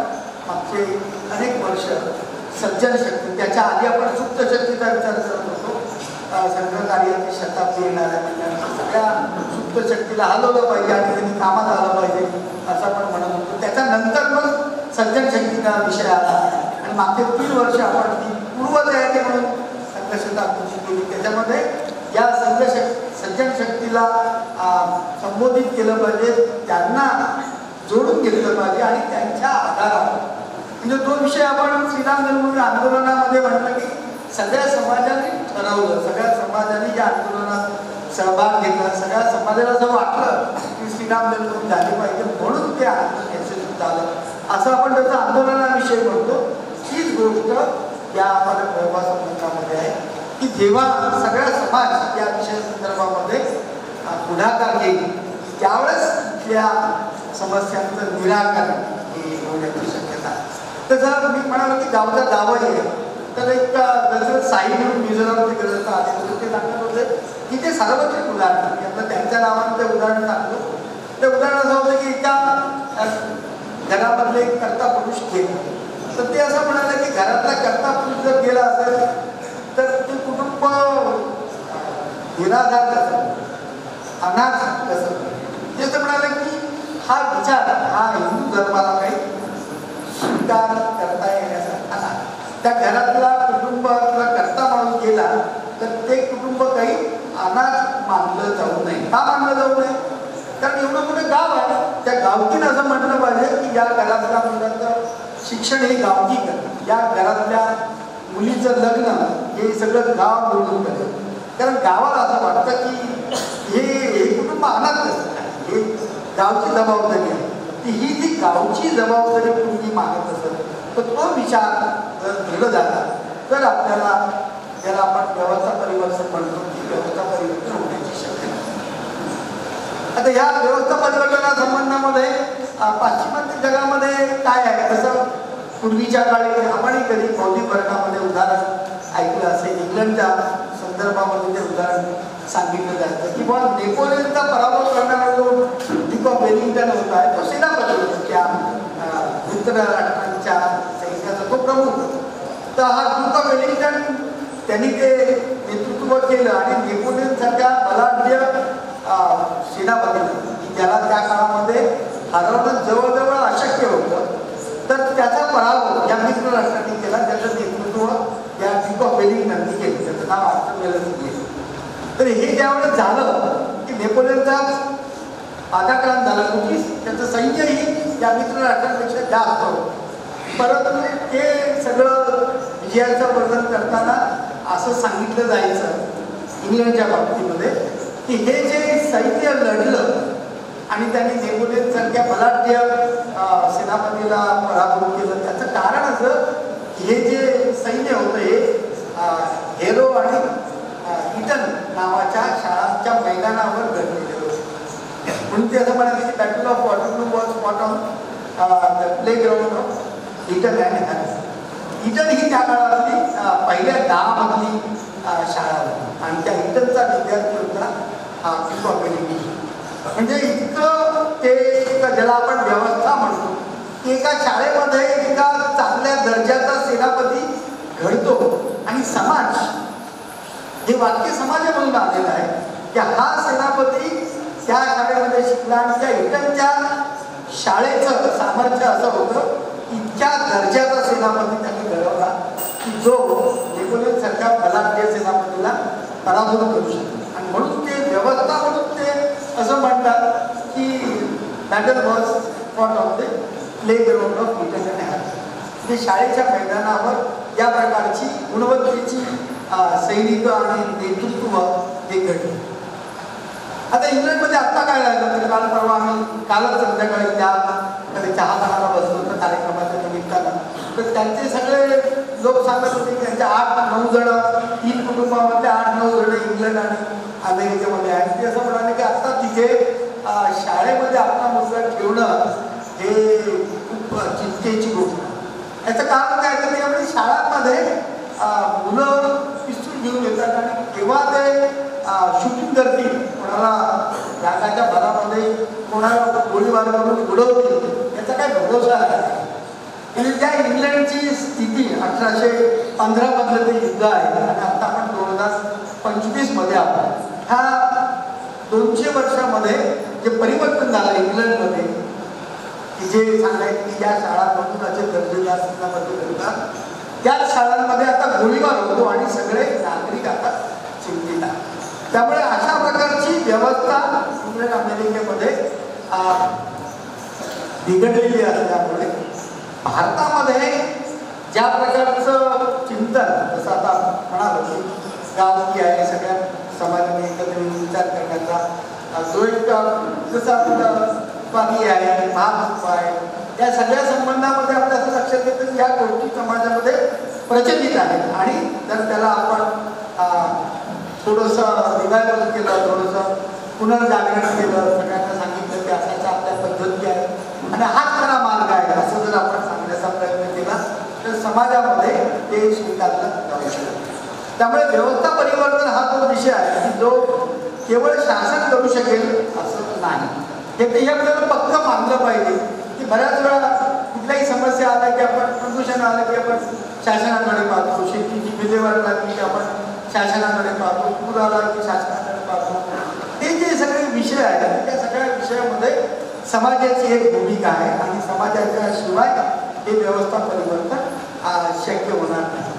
मागचे अनेक वर्ष सज्जन शक्ती, त्याच्या आधी आपण सुप्त शक्तीचा विचार करत होतो. संघ कार्याची शताब्दी येणार आहे, सगळ्या सुप्त शक्तीला हलवलं पाहिजे आणि त्यांनी कामात आलं पाहिजे असं आपण म्हणत होतो. त्याच्यानंतर मग सज्जन शक्तीचा विषय आला आणि मागचे 3 वर्ष आपण ती पूर्वतयारी म्हणून संघशक्ती आखून केली. त्याच्यामध्ये या सज्जन शक्तीला संबोधित केलं पाहिजे, त्यांना जोडून घेतलं पाहिजे आणि त्यांच्या आधारावर म्हणजे तो विषय आपण श्रीराम जन्मभूमी आंदोलनामध्ये म्हटलं की सगळ्या समाजाने ठरवलं, सगळ्या समाजाने या आंदोलनात सहभाग घेतला, सगळ्या समाजाला असं वाटलं की श्रीराम जन्मभूमी झाली पाहिजे म्हणून ते आंदोलन यशस्वी झालं असं आपण त्याचा आंदोलनाविषयी म्हणतो. हीच गोष्ट या आपल्या व्यवहार संबंधामध्ये आहे की जेव्हा सगळा समाज या विषय संदर्भामध्ये पुढाकार घेईल त्यावेळेस त्या समस्यांचं निराकरण हे होण्याची शक्यता आहे. तसं मी म्हणालो की गावचा गावही आहे तर एक जसं साई म्हणून मिझोरामचे ग्रंथ आले होते ते सांगत होते की ते सार्वत्रिक उदाहरण की आपलं त्यांच्या नावानं ते उदाहरण सांगतो. ते उदाहरण असं होतं की एका घरामधले एक कर्ता पुरुष गेला तर ते असं म्हणाले की घरातला कर्ता पुरुष जर गेला असेल तर ते कुटुंब निराधार कसं, अनाथ कसं, ते असं म्हणाले की हा विचार हा हिंदू धर्माला काही स्वीकार करता येण्यासारखा नाही. त्या घरातला कुटुंबातला कर्ता माणूस गेला तर ते कुटुंब काही अनाथ मानलं जाऊ नये. का मानलं जाऊ नये? कारण एवढं मोठं गाव आहे, त्या गावकीनं असं म्हटलं पाहिजे की या घरातल्या मुलाचं शिक्षण हे गावकी करतं, या घरातल्या मुलीचं लग्न हे सगळं गाव मिळून करतं. कारण गावाला असं वाटतं की हे कुटुंब अनाथ नसतं, हे गावची जबाबदारी आहे. ती ही जी गावची जबाबदारी कुणी मागत असेल तर तो विचार जर केलं झाला तर आपल्याला ज्याला आपण व्यवस्था परिवर्तन म्हणतो ती व्यवस्था परिवर्तन होण्याची शक्यता. आता या व्यवस्था परिवर्तना संबंधामध्ये पाश्चिमात्य जगामध्ये काय आहे, तसं पूर्वीच्या काळी आपणही कधी बौद्धिक वर्गामध्ये उदाहरण ऐकलं असेल. इंग्लंडच्या संदर्भामध्ये ते उदाहरण सांगितलं जायचं की बुवा नेपोलियनचा पराभव करणारा जो ड्यूक ऑफ वेलिंग्टन होता तो सेनापती होता, त्या मित्र राष्ट्रांच्या सैन्याचा तो प्रमुख. तर हा ड्यूक ऑफ वेलिंग्टन त्यांनी ते नेतृत्व केलं आणि नेपोलियन सारख्या बलाढ्य सेनापतीला ज्याला त्या काळामध्ये हरवणं जवळजवळ अशक्य होतं तर त्याचा पराभव या मित्र राष्ट्रांनी केला. त्याचं नेतृत्व या ड्यूक ऑफ वेलिंग्टननी केलं, त्याचं नाव आजचं केलं. तर हे ज्यावेळेस झालं की नेपोलियनचा आघातक्रांत झाला, त्याचं सैन्यही या मित्र राष्ट्रांपेक्षा जास्त होतं. परंतु ते सगळं विजयाचं वर्णन करताना असं सांगितलं जायचं इंग्लंडच्या बाबतीमध्ये की हे जे सैन्य लढलं आणि त्यांनी नेपोलियन सारख्या बलाढ्य सेनापतीला पराभूत केलं त्याचं कारण असं हे जे सैन्य होतं हे हेरो आणि इटन नावाच्या शाळांच्या मैदानावर घडलेले होते. म्हणून ते असं म्हणाले की battle of Waterloo was fought on the playground of Eton and Harris. Eton ही त्या काळातली पहिल्या 10 मधली शाळा होती आणि त्या इटनचा विद्यार्थी होता हा ड्यूक ऑफ वेलिंग्टन. म्हणजे इतकं ते ज्याला आपण व्यवस्था म्हणतो की एका शाळेमध्ये एका चांगल्या दर्जाचा सेनापती घडतो आणि समाज हे वाक्य समाजामधून आलेलं आहे की हा सेनापती त्या शाळेमध्ये शिकला आणि त्या इटनच्या शाळेचं सामर्थ्य असं होतं इतक्या दर्जाचा सेनापती त्यांनी घडवला की जो नेपोलियन सारख्या बलाढ्य सेनापतीला पराभूत करू शकतो. आणि म्हणून ते व्यवस्था म्हणून ते असं म्हणतात की battle was fought of the playground of Eton and Harris. ते शाळेच्या मैदानावर या प्रकारची गुणवत्तेची सैनिक आणि नेतृत्व हे घडले. आता इंग्लंडमध्ये आत्ता काय झालं तर काल परवा आम्ही कालच संध्याकाळी त्याकडे चहा खाण्याला बसलो होतो कार्यक्रमाच्या निमित्तानं. तर त्यांचे सगळे लोक सांगत होते की त्यांच्या 8-9 जण 3 कुटुंबामध्ये 8-9 जण इंग्लंड आणि अमेरिकेमध्ये आहेत. ते असं म्हणाले की आत्ता तिथे शाळेमध्ये आपला मुलगा ठेवणं हे खूप चिंतेची गोष्ट आहे. याचं कारण काय तर त्यामुळे शाळांमध्ये मुलं पिस्तूल घेऊन येतात आणि केव्हा ते शूटिंग करतील, कोणाला रागाच्या भरामध्ये कोणाला गोळीबार करून उडवतील याचा काय भरोसा आहे. म्हणजे त्या इंग्लंडची स्थिती 1815 मधलं ते युद्ध आहे आणि आता आपण 2025 मध्ये आहोत. ह्या 200 वर्षामध्ये जे परिवर्तन झालं इंग्लंडमध्ये की जे सांगायचं की या शाळांमधून असे दर्जेदार सेनापती घडतात त्याच शाळांमध्ये आता गोळीबार होतो आणि सगळे नागरिक आता चिंतित आहेत. त्यामुळे अशा प्रकारची व्यवस्था इंग्लंड अमेरिकेमध्ये बिघडलेली असल्यामुळे भारतामध्ये ज्या प्रकारचं चिंतन, जसं आता म्हणालो की गाव की आहे, सगळ्या समाजाने एकत्र विचार करण्याचा जो एक जसा स्वामी आहे, महात्मा आहे, या सगळ्या संबंधामध्ये आपल्या असं लक्षात येतं की या गोष्टी समाजामध्ये प्रचलित आहेत. आणि जर त्याला आपण थोडंसं रिवायवल केलं, थोडंसं पुनर्जागरण केलं, सगळ्यांना सांगितलं की असाच्या आपल्या पद्धती आहे आणि हाच खरा मार्ग आहे असं जर आपण सांगण्याचा प्रयत्न केला तर समाजामध्ये ते स्वीकारलं जाऊ शकतं. त्यामुळे व्यवस्था परिवर्तन हा जो विषय आहे की जो केवळ शासन करू शकेल असं नाही. हे आपल्याला पक्क मानलं पाहिजे की बऱ्याच वेळा कुठल्याही समस्या आल्या की आपण, प्रदूषण आलं की आपण शासनाकडे पाहतो, शेतीची विल्हेवाट लागली की आपण शासनाकडे पाहतो, पूर आला की शासनाकडे पाहतो. हे जे सगळे विषय आहेत त्या सगळ्या विषयामध्ये समाजाची एक भूमिका आहे आणि समाजाच्या शिवाय हे व्यवस्था परिवर्तन शक्य होणार नाही.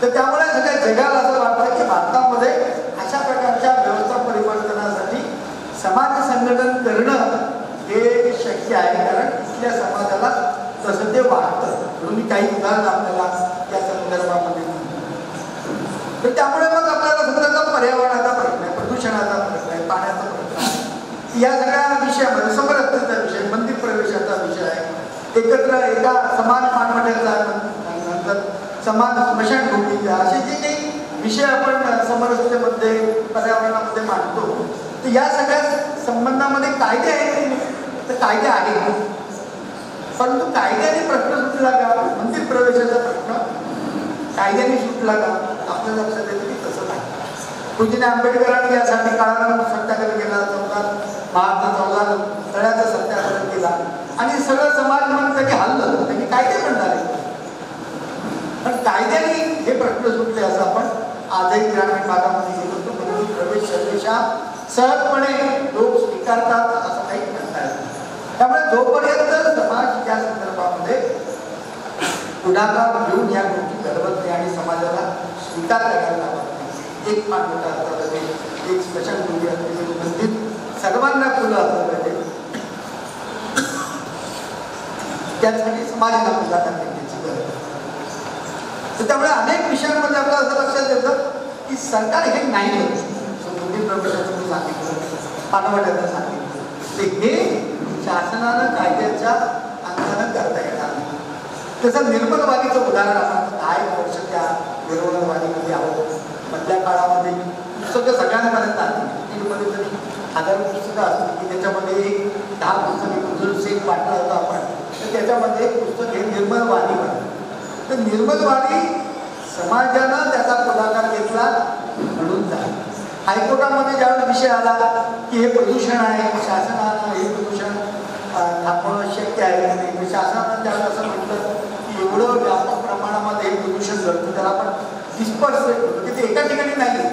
तर त्यामुळे सगळ्या जगाला असं वाटतं की भारतामध्ये अशा प्रकारच्या व्यवस्था परिवर्तनासाठी समाज संघटन करणं हे शक्य आहे, कारण इथल्या समाजाला तसं ते वाटतं. म्हणून मी काही उदाहरण आपल्याला त्या संदर्भामध्ये तर त्यामुळे मग आपल्याला समजा पर्यावरणाचा प्रश्न आहे, प्रदूषणाचा प्रश्न आहे, पाण्याचा प्रश्न आहे, या सगळ्या विषयामध्ये समरसतेचा विषय, मंदिर प्रवेशाचा विषय आहे, एकत्र एका समान मानमंडळाचा, नंतर समान स्मशानभूमीचा, असे जे काही विषय आपण समरसतेमध्ये पर्यावरणामध्ये मांडतो, तर या सगळ्या संबंधामध्ये कायदे आहेत तर कायदे आहेत, परंतु कायद्याने प्रश्न सुटला का? मंदिर प्रवेशाचा प्रश्न कायद्याने सुटला का? आपल्या लक्षात येतं की तसं नाही. पूज्य आंबेडकरांनी यासाठी काळाला सत्याग्रह केला, महात्मा चौदा तळ्याचा सत्याग्रह केला आणि सगळं समाज म्हणून त्यांनी हल्लं, त्यांनी कायदे म्हणणारे. पण कायद्याने हे प्रश्न सुटले असं आपण आजही ग्रामीण भागामध्ये गेलो तर मंदिर प्रवेश सर्वेशा सहजपणे लोक स्वीकारतात असं काही म्हणता येतं. त्यामुळे जोपर्यंत समाज या संदर्भामध्ये पुढाकार घेऊन या गोष्टी घडवत नाही आणि समाजाला स्वीकार करायला लावत नाही, एक मानवता असला पाहिजे, एक स्मशानभूमी असली, मंदिर सर्वांना खुलं असलं पाहिजे, त्यासाठी समाजाला पुढाकार घेण्याची गरज आहे. तर त्यामुळे अनेक विषयांमध्ये आपल्याला असं लक्षात येतं की सरकार हे नाही करू शकत. मंदिर प्रवेशाचं मी सांगितलं, पानवट्याचं सांगितलं, ते हे शासनानं कायद्याच्या अंगानं करता येणार नाही. तसं निर्मलवादीचं उदाहरण आपण 10 वर्ष त्या निर्मलवादीमध्ये आहोत. मधल्या काळामध्ये पुस्तकं सगळ्यांपर्यंत आली, टीमध्ये जरी 1000 पुस्तकं असतील की त्याच्यामध्ये 10 पुस्तकं उजून शेख वाटला होता आपण, तर त्याच्यामध्ये एक पुस्तक हे निर्मलवादी होतं. तर निर्मलवादी समाजानं त्याचा पुढाकार घेतला म्हणून झाला. हायकोर्टामध्ये ज्यावेळेस विषय आला की हे प्रदूषण आहे, शासनानं हे प्रदूषण थांबवणं शक्य आहे की नाही, शासनानं त्यावेळेस असं म्हटलं की एवढं व्यापक प्रमाणामध्ये हे प्रदूषण घडतं, त्याला आपण डिस्पर्सेट होतो की ते एका ठिकाणी नाही,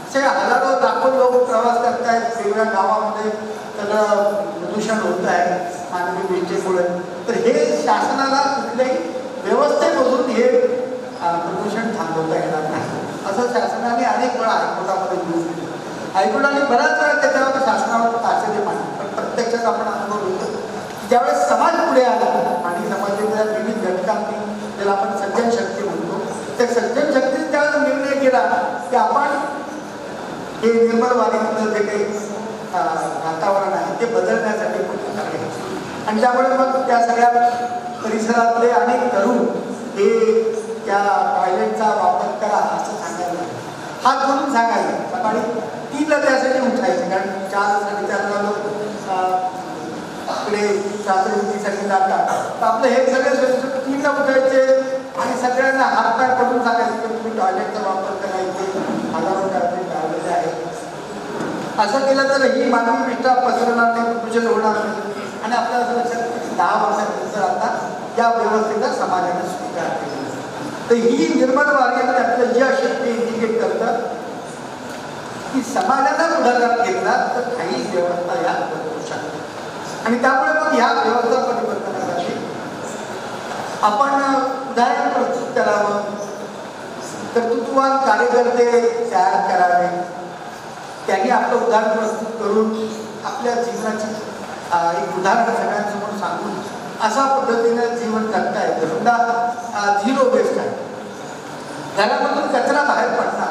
असे हजारो लाखो लोक प्रवास करत आहेत, वेगवेगळ्या गावामध्ये सगळं प्रदूषण होत आहे मानवी विष्ठेमुळे. तर हे शासनाला कुठल्याही व्यवस्थेमधून हे प्रदूषण थांबवता येणार नाही असं शासनाने अनेक वेळा हायकोर्टामध्ये घेऊन दिलं. हायकोर्टाने बऱ्याच वेळा त्याच्यावर शासनावर ताशेरे मांडले, पण प्रत्यक्षात आपण अनुभव घेतो की ज्यावेळेस समाज पुढे आला आणि समाजाच्या विविध घटकांनी, ज्याला आपण सज्जन शक्ती म्हणतो, त्या सज्जन शक्तीने त्यावेळेस निर्णय केला की आपण हे निर्मलवादीमधलं जे काही वातावरण आहे ते बदलण्यासाठी पुढाकार घ्यायचे. आणि त्यामुळे मग त्या सगळ्या परिसरातले अनेक तरुण हे त्या टॉयलेटचा वापर करा असं सांगायला, हात धरून सांगायला. सकाळी 3ला त्यासाठी उठायचे, कारण 4-4:30ला लोक इकडे छात्रवृत्तीसाठी जातात. तर आपलं हे सगळे 3ला उठायचे आणि सगळ्यांना हातपाय पडून सांगायचे की तुम्ही टॉयलेटचा वापर करायचे, हजारो टॉयलेट लावलेले आहेत. असं केलं तर ही मानवी विष्ठा पसरणार नाही, प्रदूषण होणार नाही. आणि आपल्याला असं लक्षात 10 वर्षानंतर आता या व्यवस्थेचा समाजाने स्वीकार केला. तर ही निर्मलवादी आपलं जी शक्ती इंडिकेट करतं की समाजानं पुढाकार घेतला तर काही व्यवस्था या बदलू शकते. आणि त्यामुळे मग ह्या व्यवस्था परिवर्तनासाठी आपण उदाहरण प्रस्तुत करावं कर्तृत्ववान कार्यकर्ते तयार करावे, त्यांनी आपलं उदाहरण प्रस्तुत करून आपल्या जीवनाची एक उदाहरण सगळ्यांसमोर सांगून अशा पद्धतीनं जीवन जगता येतं. समजा झिरो वेस्ट आहे, घरामधून कचरा बाहेर पडला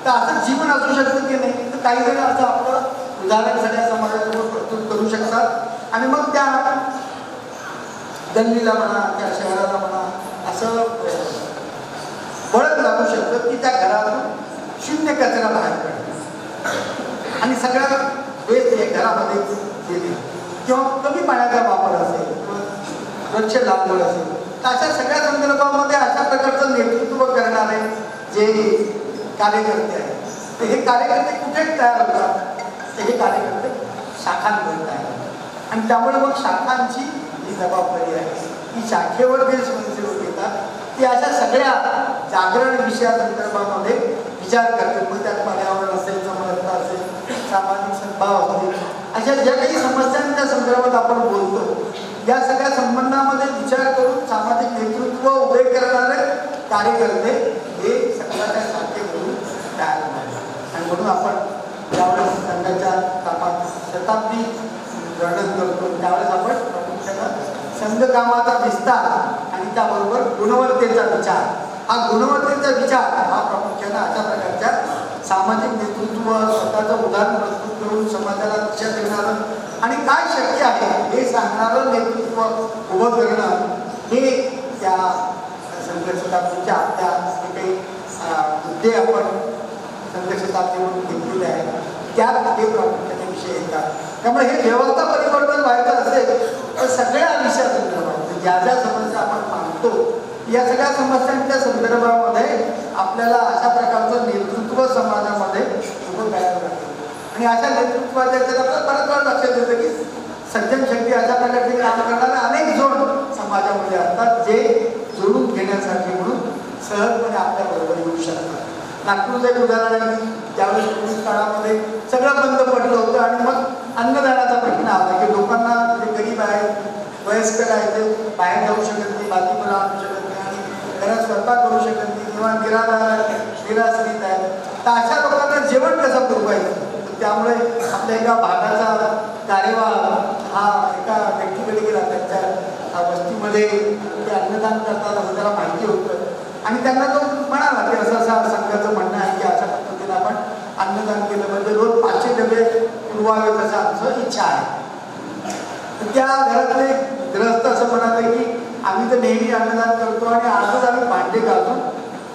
तर असं जीवन असू शकतं की नाही. तर काही जण असं आपलं उदाहरण सगळ्या समाजासमोर प्रस्तुत करू शकतात आणि मग त्या गल्लीला म्हणा, त्या शहराला म्हणा असं बळच लागू शकतं की त्या घरातून शून्य कचरा बाहेर पडला आणि सगळ्या वेस्ट हे घरामध्ये गेले किंवा कमी पाण्याचा वापर असेल, वृक्ष लागवड असेल. तर अशा सगळ्या संदर्भामध्ये अशा प्रकारचं नेतृत्व करणारे जे कार्यकर्ते आहेत, तर हे कार्यकर्ते कुठे तयार होतात, तर हे कार्यकर्ते शाखांमध्ये तयार होतात. आणि त्यामुळे मग शाखांची ही जबाबदारी आहे की शाखेवर जे स्वयंसेवक येतात ते अशा सगळ्या जागरण विषयासंदर्भामध्ये विचार करतात. मग त्यात पर्यावरण असेल, समरसता असेल, सामाजिक सद्भाव असतील, अशा ज्या काही समस्यांच्या संदर्भात आपण बोलतो या सगळ्या संबंधामध्ये विचार करून सामाजिक नेतृत्व उभे करणारे कार्यकर्ते हे संघाच्या शाखेवरून तयार होतात. आणि म्हणून आपण ज्यावेळेस संघाच्या कामात शताब्दी वर्णन करतो त्यावेळेस आपण प्रामुख्यानं संघ कामाचा विस्तार आणि त्याबरोबर गुणवत्तेचा विचार, हा गुणवत्तेचा विचार हा प्रामुख्यानं अशा प्रकारच्या सामाजिक नेतृत्व स्वतःचं उदाहरण प्रस्तुत करून समाजाला दिशा देणारं आणि काय शक्य आहे हे सांगणारं नेतृत्व उभं करणं हे त्या संघशताब्दीच्या आपल्या जे काही मुद्दे आपण संघशताब्दीवरून घेतलेले आहेत त्यात हे प्रामुख्याने विषय येतात. त्यामुळे हे व्यवस्था परिवर्तन व्हायचं असेल तर सगळ्या विषयासंदर्भात ज्या ज्या समस्या आपण मानतो या सगळ्या समस्यांच्या संदर्भामध्ये आपल्याला अशा प्रकारचं नेतृत्व समाजामध्ये उभं करावं लागेल. आणि अशा नेतृत्वाच्या आपल्याला बऱ्याच वेळा लक्षात येतं की सज्जन शक्ती अशा प्रकारचे काम करणारे अनेक जण समाजामध्ये असतात जे जोडून घेण्यासाठी म्हणून सहजपणे आपल्याबरोबर येऊ शकतात. नागपूरचं एक उदाहरण आहे की ज्यावेळेस कोविड काळामध्ये सगळं बंद पडलं होतं आणि मग अन्नदानाचा प्रश्न आला की लोकांना जे गरीब आहेत, वयस्कर आहेत, ते बाहेर जाऊ शकत नाही, भाजीपाला आणू शकत नाही आणि घरात स्वयंपाक करू शकत नाही किंवा निराश्रित आहेत, तर अशा लोकांना जेवण कसं पुरवायचं. त्यामुळे आपल्या एका भागाचा कार्यवाह हा एका व्यक्तीकडे गेला, त्यांच्या वस्तीमध्ये ते अन्नदान करताना असं त्याला माहिती होतं आणि त्यांना तो म्हणाला की असं असं संघाचं म्हणणं आहे की अशा पद्धतीने आपण अन्नदान केलं म्हणजे रोज 500 डबे पुरवावेत असं आमचं इच्छा आहे. तर त्या घरातले ग्रस्त असं म्हणाले की आम्ही तर नेहमी अन्नदान करतो आणि आजच आम्ही भांडे घालून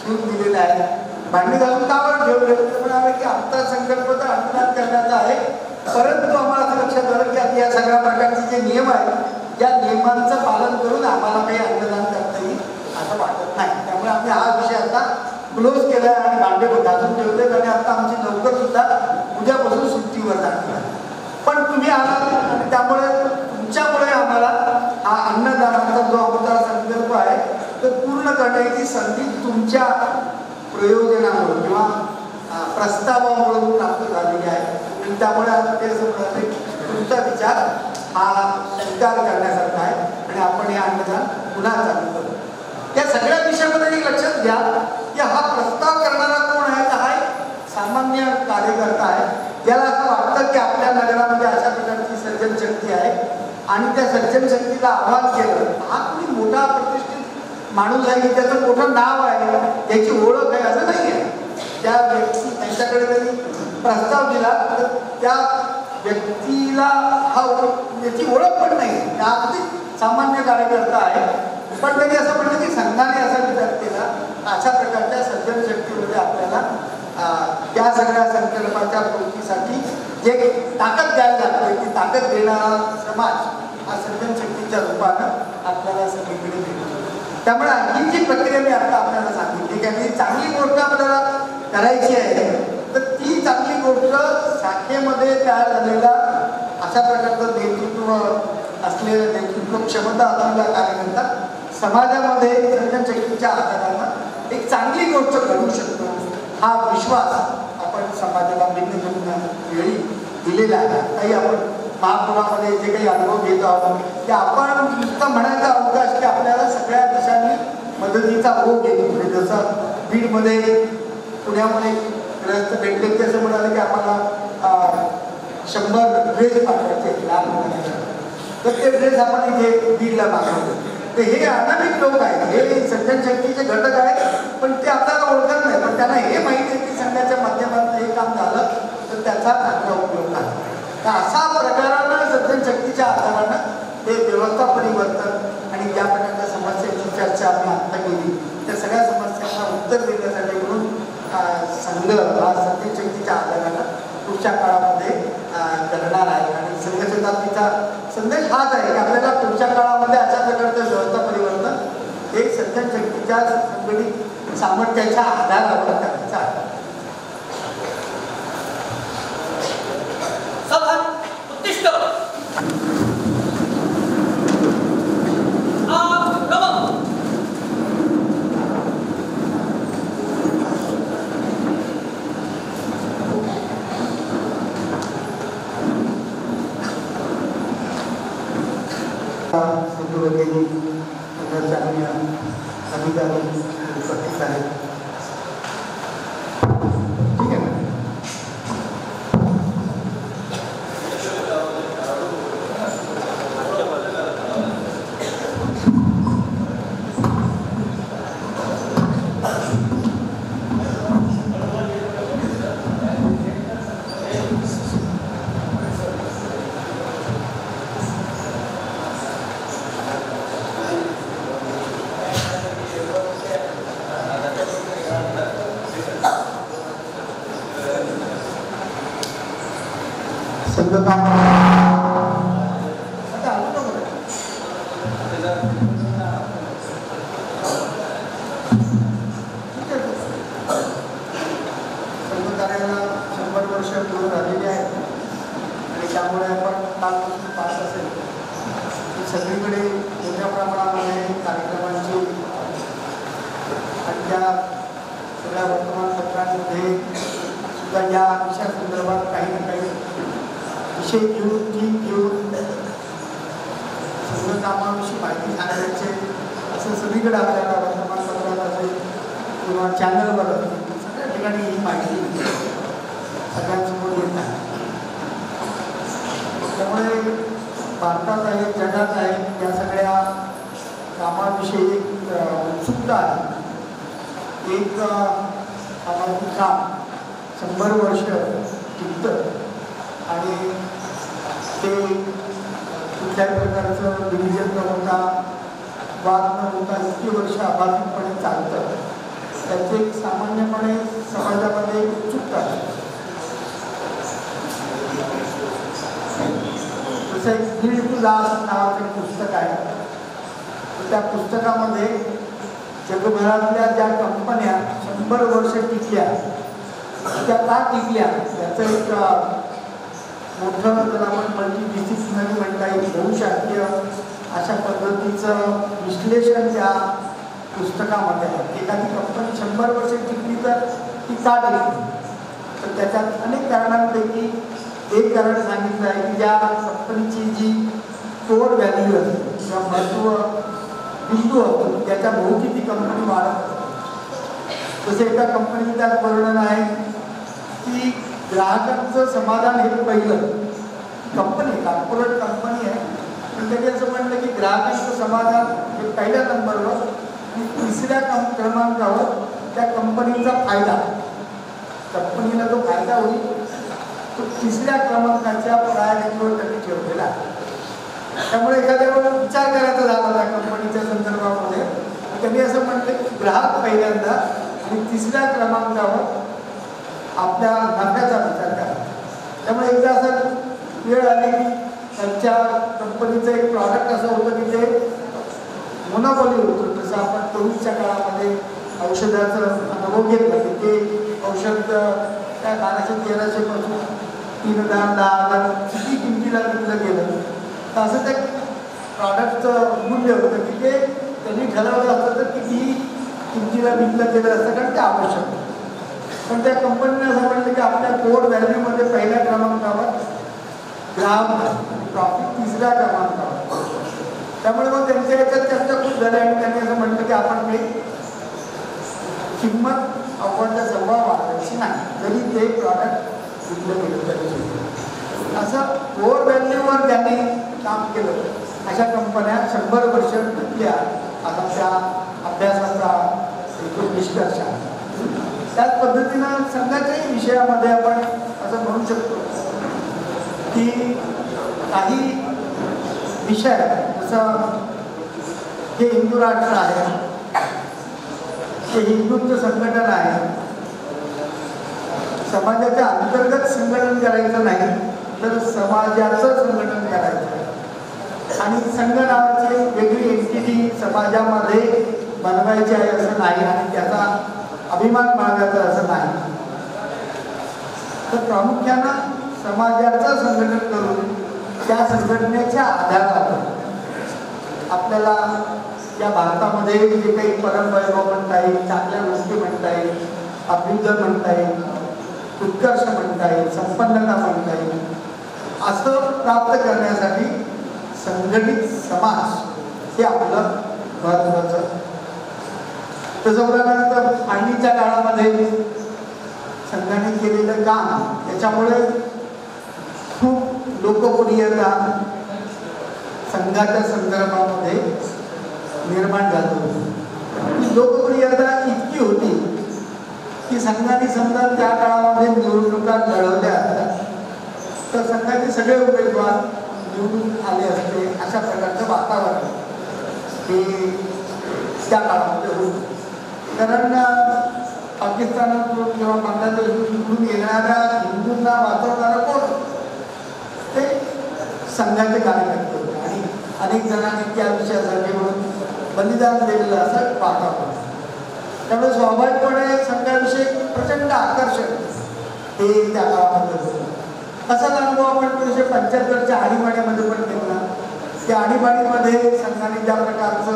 ठेवून दिलेले आहे. भांडे घालून का बरं ठेवले? ते म्हणाले की आमचा संकल्प तर अन्नदान करण्याचा आहे, परंतु आम्हाला असं लक्षात आलं की आता या सगळ्या प्रकारचे जे नियम आहेत या नियमांचं पालन करून आम्हाला काही अन्नदान करता येईल असं वाटत नाही. त्यामुळे आम्ही हा विषय आता क्लोज केला आहे आणि भांडे घालून ठेवले आणि आता आमची नोकर सुद्धा उद्यापासून सुट्टीवर जाणार आहे. पण तुम्ही आलात आणि त्यामुळे तुमच्यामुळे आम्हाला हा अन्नदानाचा जो आमचा संकल्प आहे तो पूर्ण करण्याची संधी तुमच्या प्रयोजनामुळे किंवा प्रस्तावामुळे प्राप्त झालेली आहे. आणि त्यामुळे ते असं म्हणाले तुमचा विचार हा स्वीकार करण्यासारखा आहे आणि आपण हे अन्नदान पुन्हा चालू करू. या सगळ्या विषयामध्ये एक लक्षात घ्या की हा प्रस्ताव करणारा कोण आहे तर हा एक सामान्य कार्यकर्ता आहे. याला असं वाटतं की आपल्या नगरामध्ये अशा प्रकारची सर्जन शक्ती आहे आणि त्या सर्जन शक्तीला आव्हान केलं, हा कोणी मोठा प्रतिष्ठित माणूस आहे की त्याचं मोठं नाव आहे, त्याची ओळख आहे असं नाही आहे. त्या व्यक्ती त्यांच्याकडे त्यांनी प्रस्ताव दिला तर त्या व्यक्तीला हा याची ओळख पण नाही, त्या अगदी सामान्य कार्यकर्ता आहे. पण त्यांनी असं म्हटलं की संघाने असा विचार केला अशा प्रकारच्या सर्जन शक्तीमध्ये आपल्याला त्या सगळ्या संकल्पाच्या पूर्तीसाठी जे ताकद द्यायला लागते ती ताकद देणारा समाज हा सर्जन शक्तीच्या रूपानं आपल्याला सगळीकडे मिळतो. त्यामुळे ही जी प्रक्रिया मी आता आपल्याला सांगितली की आणि चांगली गोष्ट आपल्याला करायची आहे तर ती चांगली गोष्ट शाखेमध्ये तयार झालेला अशा प्रकारचं नेतृत्व असलेलं नेतृत्व क्षमता असलेला कार्यकर्ता समाजामध्ये सर्जन शक्तीच्या आधारानं एक चांगली गोष्ट घडू शकतो हा विश्वास आपण समाजाला भिन्न भिन्न वेळी दिलेला आहे. काही आपण महापुरामध्ये जे काही अनुभव घेत आहोत ते आपण नुसतं म्हणायचा अवकाश की आपल्याला सगळ्या दिशांनी मदतीचा ओघ येतो. जसं बीडमध्ये पुण्यामध्ये ग्रस्त भेटले की असं म्हणाले की आम्हाला 100 ड्रेस पाठवायचे लहान मुलांना, तर ते ड्रेस आपण इथे बीडला मागवले. तर हे अनामिक लोक आहेत, हे सज्जन शक्तीचे घटक आहेत, पण ते आपल्याला ओळखत नाही. पण त्यांना हे माहिती आहे की संघाच्या माध्यमातून हे काम झालं तर त्याचा चांगला उपयोग आहे. तर असा प्रकारानं सज्जन शक्तीच्या आधारानं हे व्यवस्था परिवर्तन आणि ज्या प्रकारच्या समस्यांची चर्चा आम्ही आत्ता केली त्या सगळ्या समस्यांना उत्तर देण्यासाठी म्हणून संघ हा सज्जन शक्तीच्या आधारानं पुढच्या काळामध्ये करणार आहे. आणि संघ शताब्दीचा संदेश हाच आहे की आपल्याला पुढच्या काळामध्ये अशा प्रकारचं व्यवस्था परिवर्तन हे सज्जन शक्तीच्या संघटित सामर्थ्याच्या आधारावर करायचं आहे. उत्तिष्ठ संघटनेने चांगल्या अधिकारी उपस्थित आहेत. ठीक आहे ना. संघकार्याला 100 वर्ष पूर्ण झालेली आहेत आणि त्यामुळे आपण कालपासून पाहत असेल की सगळीकडे मोठ्या प्रमाणामध्ये कार्यक्रमांची आणि त्या सगळ्या वर्तमानपत्रांमध्ये सुद्धा या विषयासंदर्भात काही ना काही विषय घेऊन थीम घेऊन संघकामाविषयी माहिती सांगायचे असं सगळीकडे आपल्याला वर्तमानपत्रात असेल किंवा चॅनलवर सगळ्या ठिकाणी ही माहिती सगळ्यांसमोर येत आहे. त्यामुळे भारतात आहे, जगात आहे, या सगळ्या कामाविषयी एक उत्सुकता आहे. एक सामाजिक काम 100 वर्ष टिकतं आणि ते कुठल्याही प्रकारचं डिव्हिजन न होता, वाद न होता इतकी वर्ष अबाधितपणे चालतं. त्याचे एक सामान्यपणे समाजामध्ये एक उत्सुकता आहे. जसं एक लीड टू लास्ट नावाचं पुस्तक आहे. त्या पुस्तकामध्ये जगभरातल्या ज्या कंपन्या 100 वर्ष टिकल्या त्या का टिकल्या याचं एक मोठं जर आपण मल्टीडिसिप्लिनरी म्हणता येईल बहुशाखीय अशा पद्धतीचं विश्लेषण त्या पुस्तकामध्ये आहे. एखादी कंपनी 100 वर्ष टिकली तर ती का टिकली, तर त्याच्यात अनेक कारणांपैकी एक कारण सांगितलं आहे की ज्या कंपनीची जी कोर व्हॅल्यू असते किंवा महत्त्व बिंदू असतो त्याच्या भोवती ती कंपनी वाढत असते. जसे एका कंपनीचं त्यात वर्णन आहे की ग्राहकांचं समाधान हे पहिलं. कंपनी कॉर्पोरेट कंपनी आहे पण त्यांनी असं म्हणलं की ग्राहकांचं समाधान हे पहिल्या नंबरवर आणि तिसऱ्या क्रमांकावर त्या कंपनीचा फायदा, कंपनीला जो फायदा होईल तो तिसऱ्या क्रमांकाच्या प्रायोरिटीवर त्यांनी ठेवलेला आहे. त्यामुळे एखाद्या वेळेला विचार करायचा झाला त्या कंपनीच्या संदर्भामध्ये त्यांनी असं म्हटलं की ग्राहक पहिल्यांदा आणि तिसऱ्या क्रमांकावर आपल्या नफ्याचा विचार करा. त्यामुळे एकदा असं वेळ आली की त्यांच्या कंपनीचं एक प्रॉडक्ट असं होतं की ते मोनोपॉली होतं. जसं आपण कोविडच्या काळामध्ये औषधाचं अनुभव घेतला की ते औषध त्या 1200-1300 पासून 3000-10,000 किती किमतीला विकलं गेलं. तर असं त्या प्रॉडक्टचं मूल्य होतं की ते त्यांनी ठरवलं असतं तर किती किमतीला विकलं गेलं असतं कारण ते आवश्यक होतं. पण त्या कंपनीने असं म्हटलं की आपल्या कोर व्हॅल्यूमध्ये पहिल्या क्रमांकावर ग्राहक, प्रॉफिट तिसऱ्या क्रमांकावर. त्यामुळे मग त्यांच्या याच्यात चर्चा खूप झाली आणि त्यांनी असं म्हटलं की आपण काही किंमत अवघडच्या जवळ वाढवायची नाही, जरी ते प्रॉडक्ट विकलं गेलं तरी. असं ओव्हर व्हॅल्यूवर ज्यांनी काम केलं अशा कंपन्या 100 वर्ष टिकल्या, आता त्या अभ्यासाचा एकूण निष्कर्ष आहे. त्याच पद्धतीनं संघाच्याही विषयामध्ये आपण असं म्हणू शकतो की काही विषय जसं जे हिंदू राष्ट्र आहे, हे हिंदूंचं संघटन आहे, समाजाच्या अंतर्गत संघटन करायचं नाही तर समाजाचं संघटन करायचं आणि संघ नावाची वेगळी एंटिटी समाजामध्ये बनवायची आहे असं नाही आणि त्याचा अभिमान बाळगायचा असं नाही. तर प्रामुख्यानं समाजाचं संघटन करून त्या संघटनेच्या आधारावर आपल्याला या भारतामध्ये जे काही परमवैभव म्हणता येईल, चांगल्या गोष्टी म्हणता येईल, अभ्युदय म्हणता येईल, उत्कर्ष म्हणता येईल, संपन्नता म्हणता येईल, असं प्राप्त करण्यासाठी संघटित समाज हे आपलं महत्त्वाचं. तसं उदाहरणार्थ फाळणीच्या काळामध्ये संघाने केलेलं काम याच्यामुळे खूप लोकप्रियता संघाच्या संदर्भामध्ये निर्माण झाली होती. लोकप्रियता इतकी होती की संघाने समजा त्या काळामध्ये निवडणुका लढवल्या तर संघाचे सगळे उमेदवार निवडून आले असते अशा प्रकारचं वातावरण हे त्या काळामध्ये होतं. कारण पाकिस्तानातून किंवा बांगलादेशातून निवडून येणाऱ्या हिंदूंना वाचवणारं कोण, ते संघाचे कार्यकर्ते होते आणि अनेक जणांनी त्या विषयासाठी म्हणून बलिदान दिलेलं असं वातावरण. त्यामुळे स्वाभाविकपणे संघाविषयी प्रचंड आकर्षण हे त्या काळामध्ये होतं. असाच अनुभव आपण 1975च्या आणीबाणीमध्ये पण घेतला. त्या आणीबाणीमध्ये संघाने ज्या प्रकारचं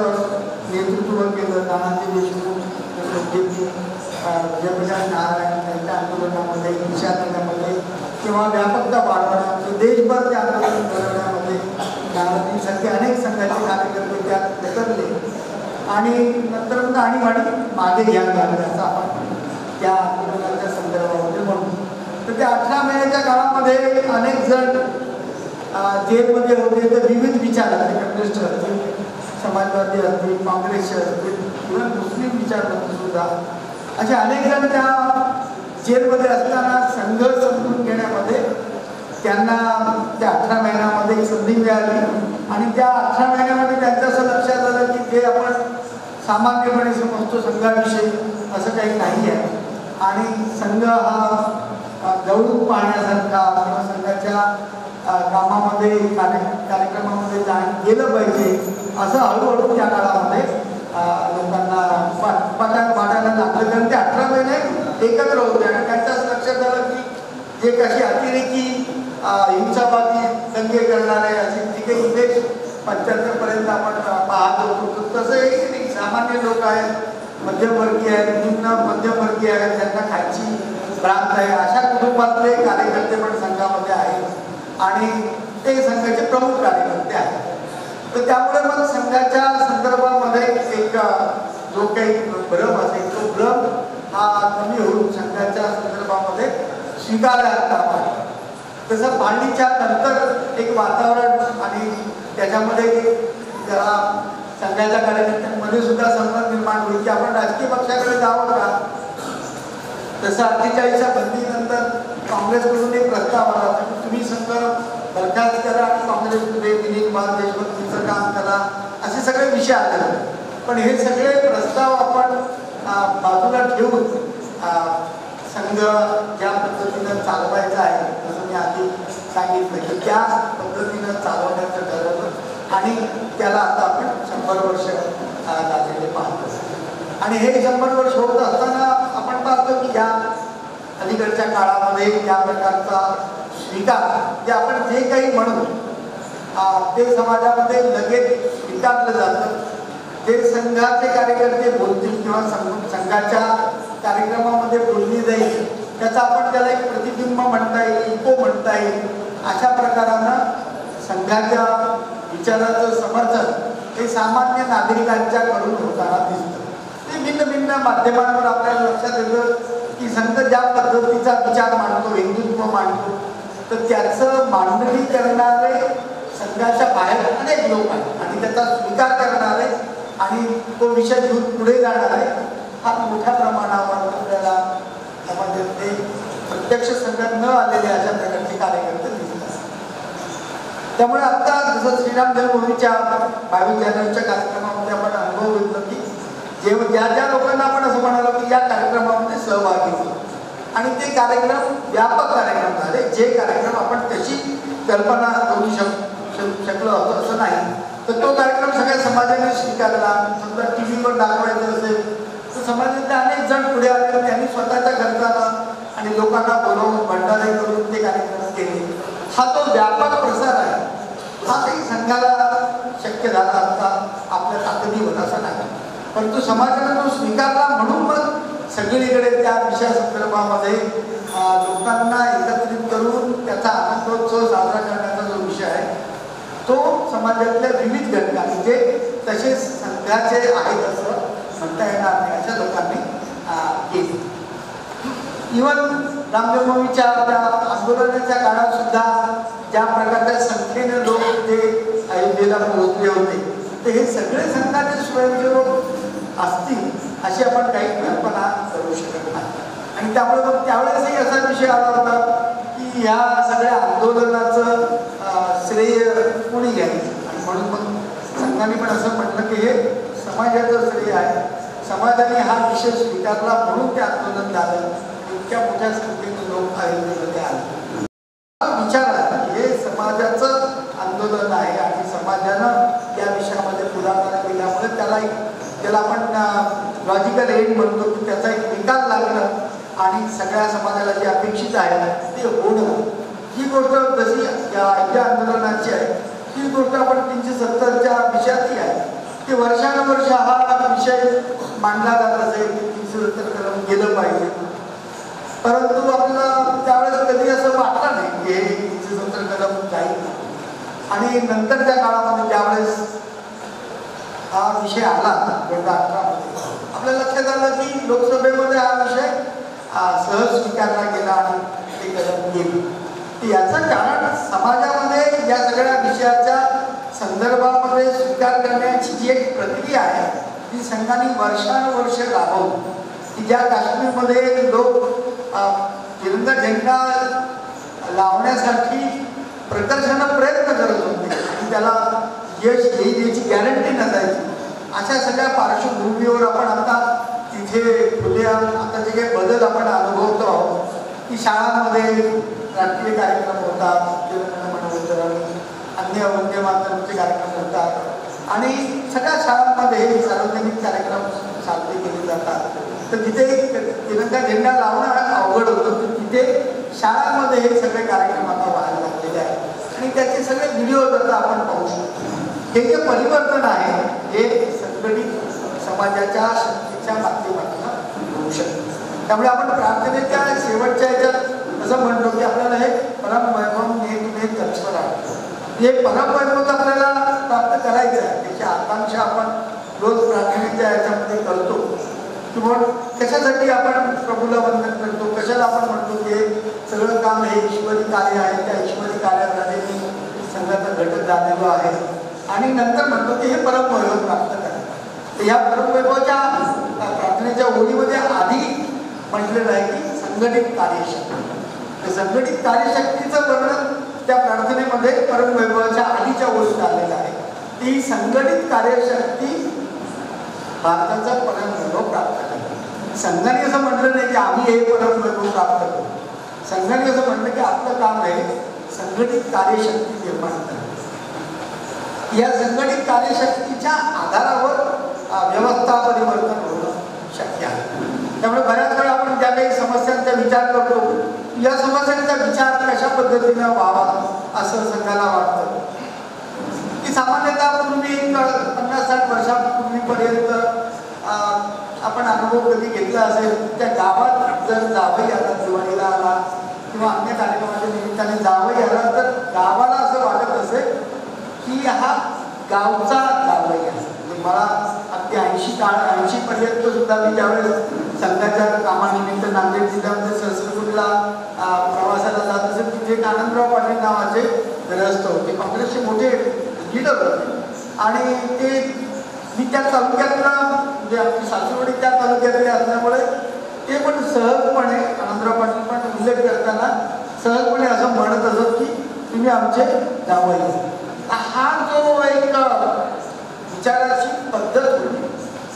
नेतृत्व केलं, नानाजी देशमुख, जयप्रकाश नारायण यांच्या आंदोलनामध्ये, निषादण्यामध्ये किंवा व्यापकता वाढवण्यामध्ये, देशभर ते आंदोलन करण्यामध्ये नानाजींसारखे अनेक संघाचे कार्यकर्ते त्यात उतरले आणि नंतर आणीबाणी मागे घ्यायला लागले असं आपण त्या आंदोलनाच्या संदर्भामध्ये म्हणू. तर त्या 18 महिन्याच्या काळामध्ये अनेक जण जेलमध्ये होते. तर विविध विचाराचे, कम्युनिस्ट असतील, समाजवादी असतील, काँग्रेसचे असतील, किंवा मुस्लिम विचारवंत सुद्धा असे अनेक जण त्या जेलमध्ये असताना संघ समजून घेण्यामध्ये त्यांना त्या 18 महिन्यामध्ये एक संधी मिळाली आणि त्या 18 महिन्यामध्ये त्यांचं असं लक्षात आलं की जे आपण सामान्यपणे समजतो संघाविषयी असं काही नाही आहे आणि संघ हा जवळून पाहण्यासारखा किंवा संघाच्या कामामध्ये कार्यक्रमामध्ये गेलं पाहिजे असं हळूहळू त्या काळामध्ये लोकांना वाटायला लागलं. कारण ते 18 महिने एकत्र होते आणि त्यांचं असं लक्षात आलं की जे कशी अतिरेकी हिंसावादी दंगे करणारे असे जी काही उद्देश 75पर्यंत आपण पाहत होतो तसं सामान्य लोक आहेत, मध्यमवर्गीय आहेत, निम्न मध्यमवर्गीय आहेत, त्यांना खायची भ्रांत आहे, अशा कुटुंबातले कार्यकर्ते पण संघामध्ये आहेत आणि ते संघाचे प्रमुख कार्यकर्ते आहेत. तर त्यामुळे मग संघाच्या संदर्भामध्ये एक जो काही भ्रम असेल तो भ्रम हा कमी होऊन संघाच्या संदर्भामध्ये स्वीकारला पाहिजे. तसं फाळणीच्या नंतर एक वातावरण आणि त्याच्यामध्ये जरा संघाच्या कार्यकर्त्यांमध्ये सुद्धा संबंध निर्माण होईल की आपण राजकीय पक्षाकडे जावं का. तसं 48च्या बंदीनंतर काँग्रेसकडून एक प्रस्ताव आला की तुम्ही संघ बरखास्त करा आणि काँग्रेसमध्ये विलीन देशभक्तीचं काम करा, असे सगळे विषय आले. पण हे सगळे प्रस्ताव आपण बाजूला ठेवून संघ ज्या पद्धतीनं चालवायचा आहे जसं मी आधी सांगितलं की त्या पद्धतीनं चालवण्याचं ठरवलं आणि त्याला आता आपण 100 वर्ष झालेले पाहतो. आणि हे 100 वर्ष होत असताना आपण पाहतो की या अलीकडच्या काळामध्ये या प्रकारचा स्वीकार जे आपण जे काही म्हणू ते समाजामध्ये लगेच स्वीकारलं जातं. जे संघाचे कार्यकर्ते बोलतील किंवा संघाच्या कार्यक्रमामध्ये बोलली जाईल त्याचा आपण त्याला एक प्रतिबिंब म्हणता येईल, इको म्हणता येईल. अशा प्रकारानं संघाच्या विचाराचं समर्थन हे सामान्य नागरिकांच्याकडून होताना दिसतं. ते भिन्न भिन्न पद्धतीनं माध्यमांवर आपल्याला लक्षात येतं की संघ ज्या पद्धतीचा विचार मांडतो, हिंदुत्व मांडतो, तर त्याचं मांडणी करणारे संघाच्या बाहेर अनेक लोक आहेत आणि त्याचा स्वीकार करणारे आणि तो विषय घेऊन पुढे जाणारे हा मोठ्या प्रमाणावर आपल्याला समाजातले प्रत्यक्ष संघात न आलेले अशा प्रकारचे कार्यकर्ते दिसत असतात. त्यामुळे आता जसं श्रीराम जन्मभूमीच्या 22 जानेवारीच्या कार्यक्रमामध्ये आपण अनुभव घेतला की ज्या ज्या लोकांना आपण असं म्हणालो की या कार्यक्रमामध्ये सहभागी होतो आणि ते कार्यक्रम व्यापक कार्यक्रम झाले. जे कार्यक्रम आपण त्याची कल्पना करू शकलो होतो असं नाही, तर तो कार्यक्रम सगळ्या समाजाने स्वीकारला. समजा टी व्हीवर दाखवायचं असेल तर समाजातले अनेक जण पुढे आले, त्यांनी स्वतःच्या खर्चानं आणि लोकांना बोलावून भंडारे करून ते कार्यक्रम केले. हा तो व्यापक प्रसार आहे. हा काही संघाला शक्य झाला असता आपल्या ताकदीवर असं नाही, परंतु समाजाने तो स्वीकारला म्हणून मग सगळीकडे त्या विषयासंदर्भामध्ये लोकांना एकत्रित करून त्याचा आनंदोत्सव साजरा करण्याचा जो विषय आहे तो समाजातल्या विविध घटकांनी जे तसेच संघाचे आहेत असं म्हणता येणार नाही अशा लोकांनी केली. इव्हन रामजन्मभूमीच्या त्या आंदोलनाच्या काळात सुद्धा ज्या प्रकारच्या संख्येने लोक जे अयोध्येला पोहोचले होते ते हे सगळे संघाचे स्वयंसेवक असतील अशी आपण काही कल्पना करू शकत नाही. आणि त्यामुळे मग त्यावेळेसही असा विषय आला होता की ह्या सगळ्या आंदोलनाचं श्रेय कोणी घ्यायचं आणि म्हणून मग संघाने पण असं म्हटलं की हे समाजाचं श्रेय आहे. समाजाने हा विषय स्वीकारला म्हणून ते आंदोलन झालं. इतक्या मोठ्या संख्येने लोक अयोध्येमध्ये आले. विचार आहे हे समाजाचं आंदोलन आहे आणि समाजानं या विषयामध्ये पुढाकार केल्यामुळे त्याला आपण लॉजिकल एंड म्हणतो की त्याचा एक निकाल लागणं आणि सगळ्या समाजाला जे अपेक्षित आहे ते होणं. ही गोष्ट जशी या आंदोलनाची आहे ही गोष्ट आपण 370च्या विषयातही आहे की वर्षानुवर्ष हा विषय मांडला जात असेल की 370 कलम गेलं पाहिजे, परंतु आपल्याला त्यावेळेस कधी असं वाटलं नाही की हे 370 कलम जाईल. आणि नंतरच्या काळामध्ये ज्यावेळेस हा विषय आला 2018मध्ये आपल्या लक्षात आलं की लोकसभेमध्ये हा विषय सहज स्वीकारला गेला आणि ते कलम गेली. याचं कारण समाजामध्ये या सगळ्या विषयाच्या संदर्भामध्ये स्वीकार करण्याची जी एक प्रक्रिया आहे ती संघाने वर्षानुवर्ष राबवली. की ज्या काश्मीरमध्ये लोक तिरंगा झेंडा लावण्यासाठी प्रकर्षानं प्रयत्न करत होते आणि त्याला यश येईल याची गॅरंटी नसायची, अशा सगळ्या पार्श्वभूमीवर आपण आता तिथे खुल्या आता जे काही बदल आपण अनुभवतो आहोत की शाळांमध्ये राष्ट्रीय कार्यक्रम होतात, अन्य वंदे मातरमचे कार्यक्रम होतात आणि सगळ्या शाळांमध्ये सार्वजनिक कार्यक्रम साजरे केले जातात. तर तिथे तिरंगा झेंडा लावणं अवघड होतं, तिथे शाळांमध्ये हे सगळे कार्यक्रम आता व्हायला लागलेले आहेत आणि त्याचे सगळे व्हिडिओ आता आपण पाहू शकतो. हे जे परिवर्तन आहे हे संघटित समाजाच्या शक्तीच्या माध्यमातून होऊ शकतं. त्यामुळे आपण प्रार्थनेच्या शेवटच्या ह्याच्यात असं म्हणतो की आपल्याला हे परमवैभव नेत तत्पर आहे. हे परमवैभव आपल्याला प्राप्त करायचं आहे, त्याची आकांक्षा आपण रोज प्रार्थनेच्या ह्याच्यामध्ये करतो किंवा कशासाठी आपण प्रभूला वंदन करतो, कशाला आपण म्हणतो की सगळं काम हे ईश्वरी कार्य आहे, त्या ईश्वरी कार्याद्वारे मी संघाचा घटक झालेलो आहे आणि नंतर म्हणतो की हे परमवैभव प्राप्त करा. तर या परमवैभवाच्या प्रार्थनेच्या ओळीमध्ये आधी म्हटलेलं आहे की संघटित कार्यशक्ती. तर संघटित कार्यशक्तीचं वर्णन त्या प्रार्थनेमध्ये परमवैभवाच्या आधीच्या ओळीत आलेलं आहे. ती संघटित कार्यशक्ती भारताचा परमवैभव प्राप्त करतो. संघाने असं म्हटलं नाही की आम्ही हे परमवैभव प्राप्त करू. संघाने असं म्हटलं की आपलं काम आहे संघटित कार्यशक्ती निर्माण करणे. या संघटित कार्यशक्तीच्या आधारावर व्यवस्था परिवर्तन होणं शक्य आहे. त्यामुळे बऱ्याच वेळा आपण ज्या काही समस्यांचा विचार करतो या समस्यांचा विचार कशा पद्धतीनं व्हावा असं संघाला वाटतं की सामान्यतः पूर्वी 50-60 वर्षापूर्वीपर्यंत आपण अनुभव कधी घेतला असेल त्या गावात जर जावई आला, दिवाळीला आला किंवा अन्य कार्यक्रमाच्या निमित्ताने जावई आला तर गावाला असं वाटत असेल की हा गावचा जावई आहे. मला ते 80 पर्यंत सुद्धा मी ज्यावेळेस संघाच्या कामानिमित्त नांदेड जिल्ह्यामध्ये सहस्रकुंडला प्रवासाला जात असेल, तिथे एक आनंदराव पाटील नावाचे ग्रस्त होते, काँग्रेसचे मोठे लीडर होते. आणि ते मी त्या तालुक्यातला म्हणजे आपली सासवडी त्या तालुक्यातले असल्यामुळे ते पण सहजपणे आनंदराव पाटील पण उल्लेख करताना सहजपणे असं म्हणत असत की तुम्ही आमचे जावई. हा जो एक विचाराची पद्धत होती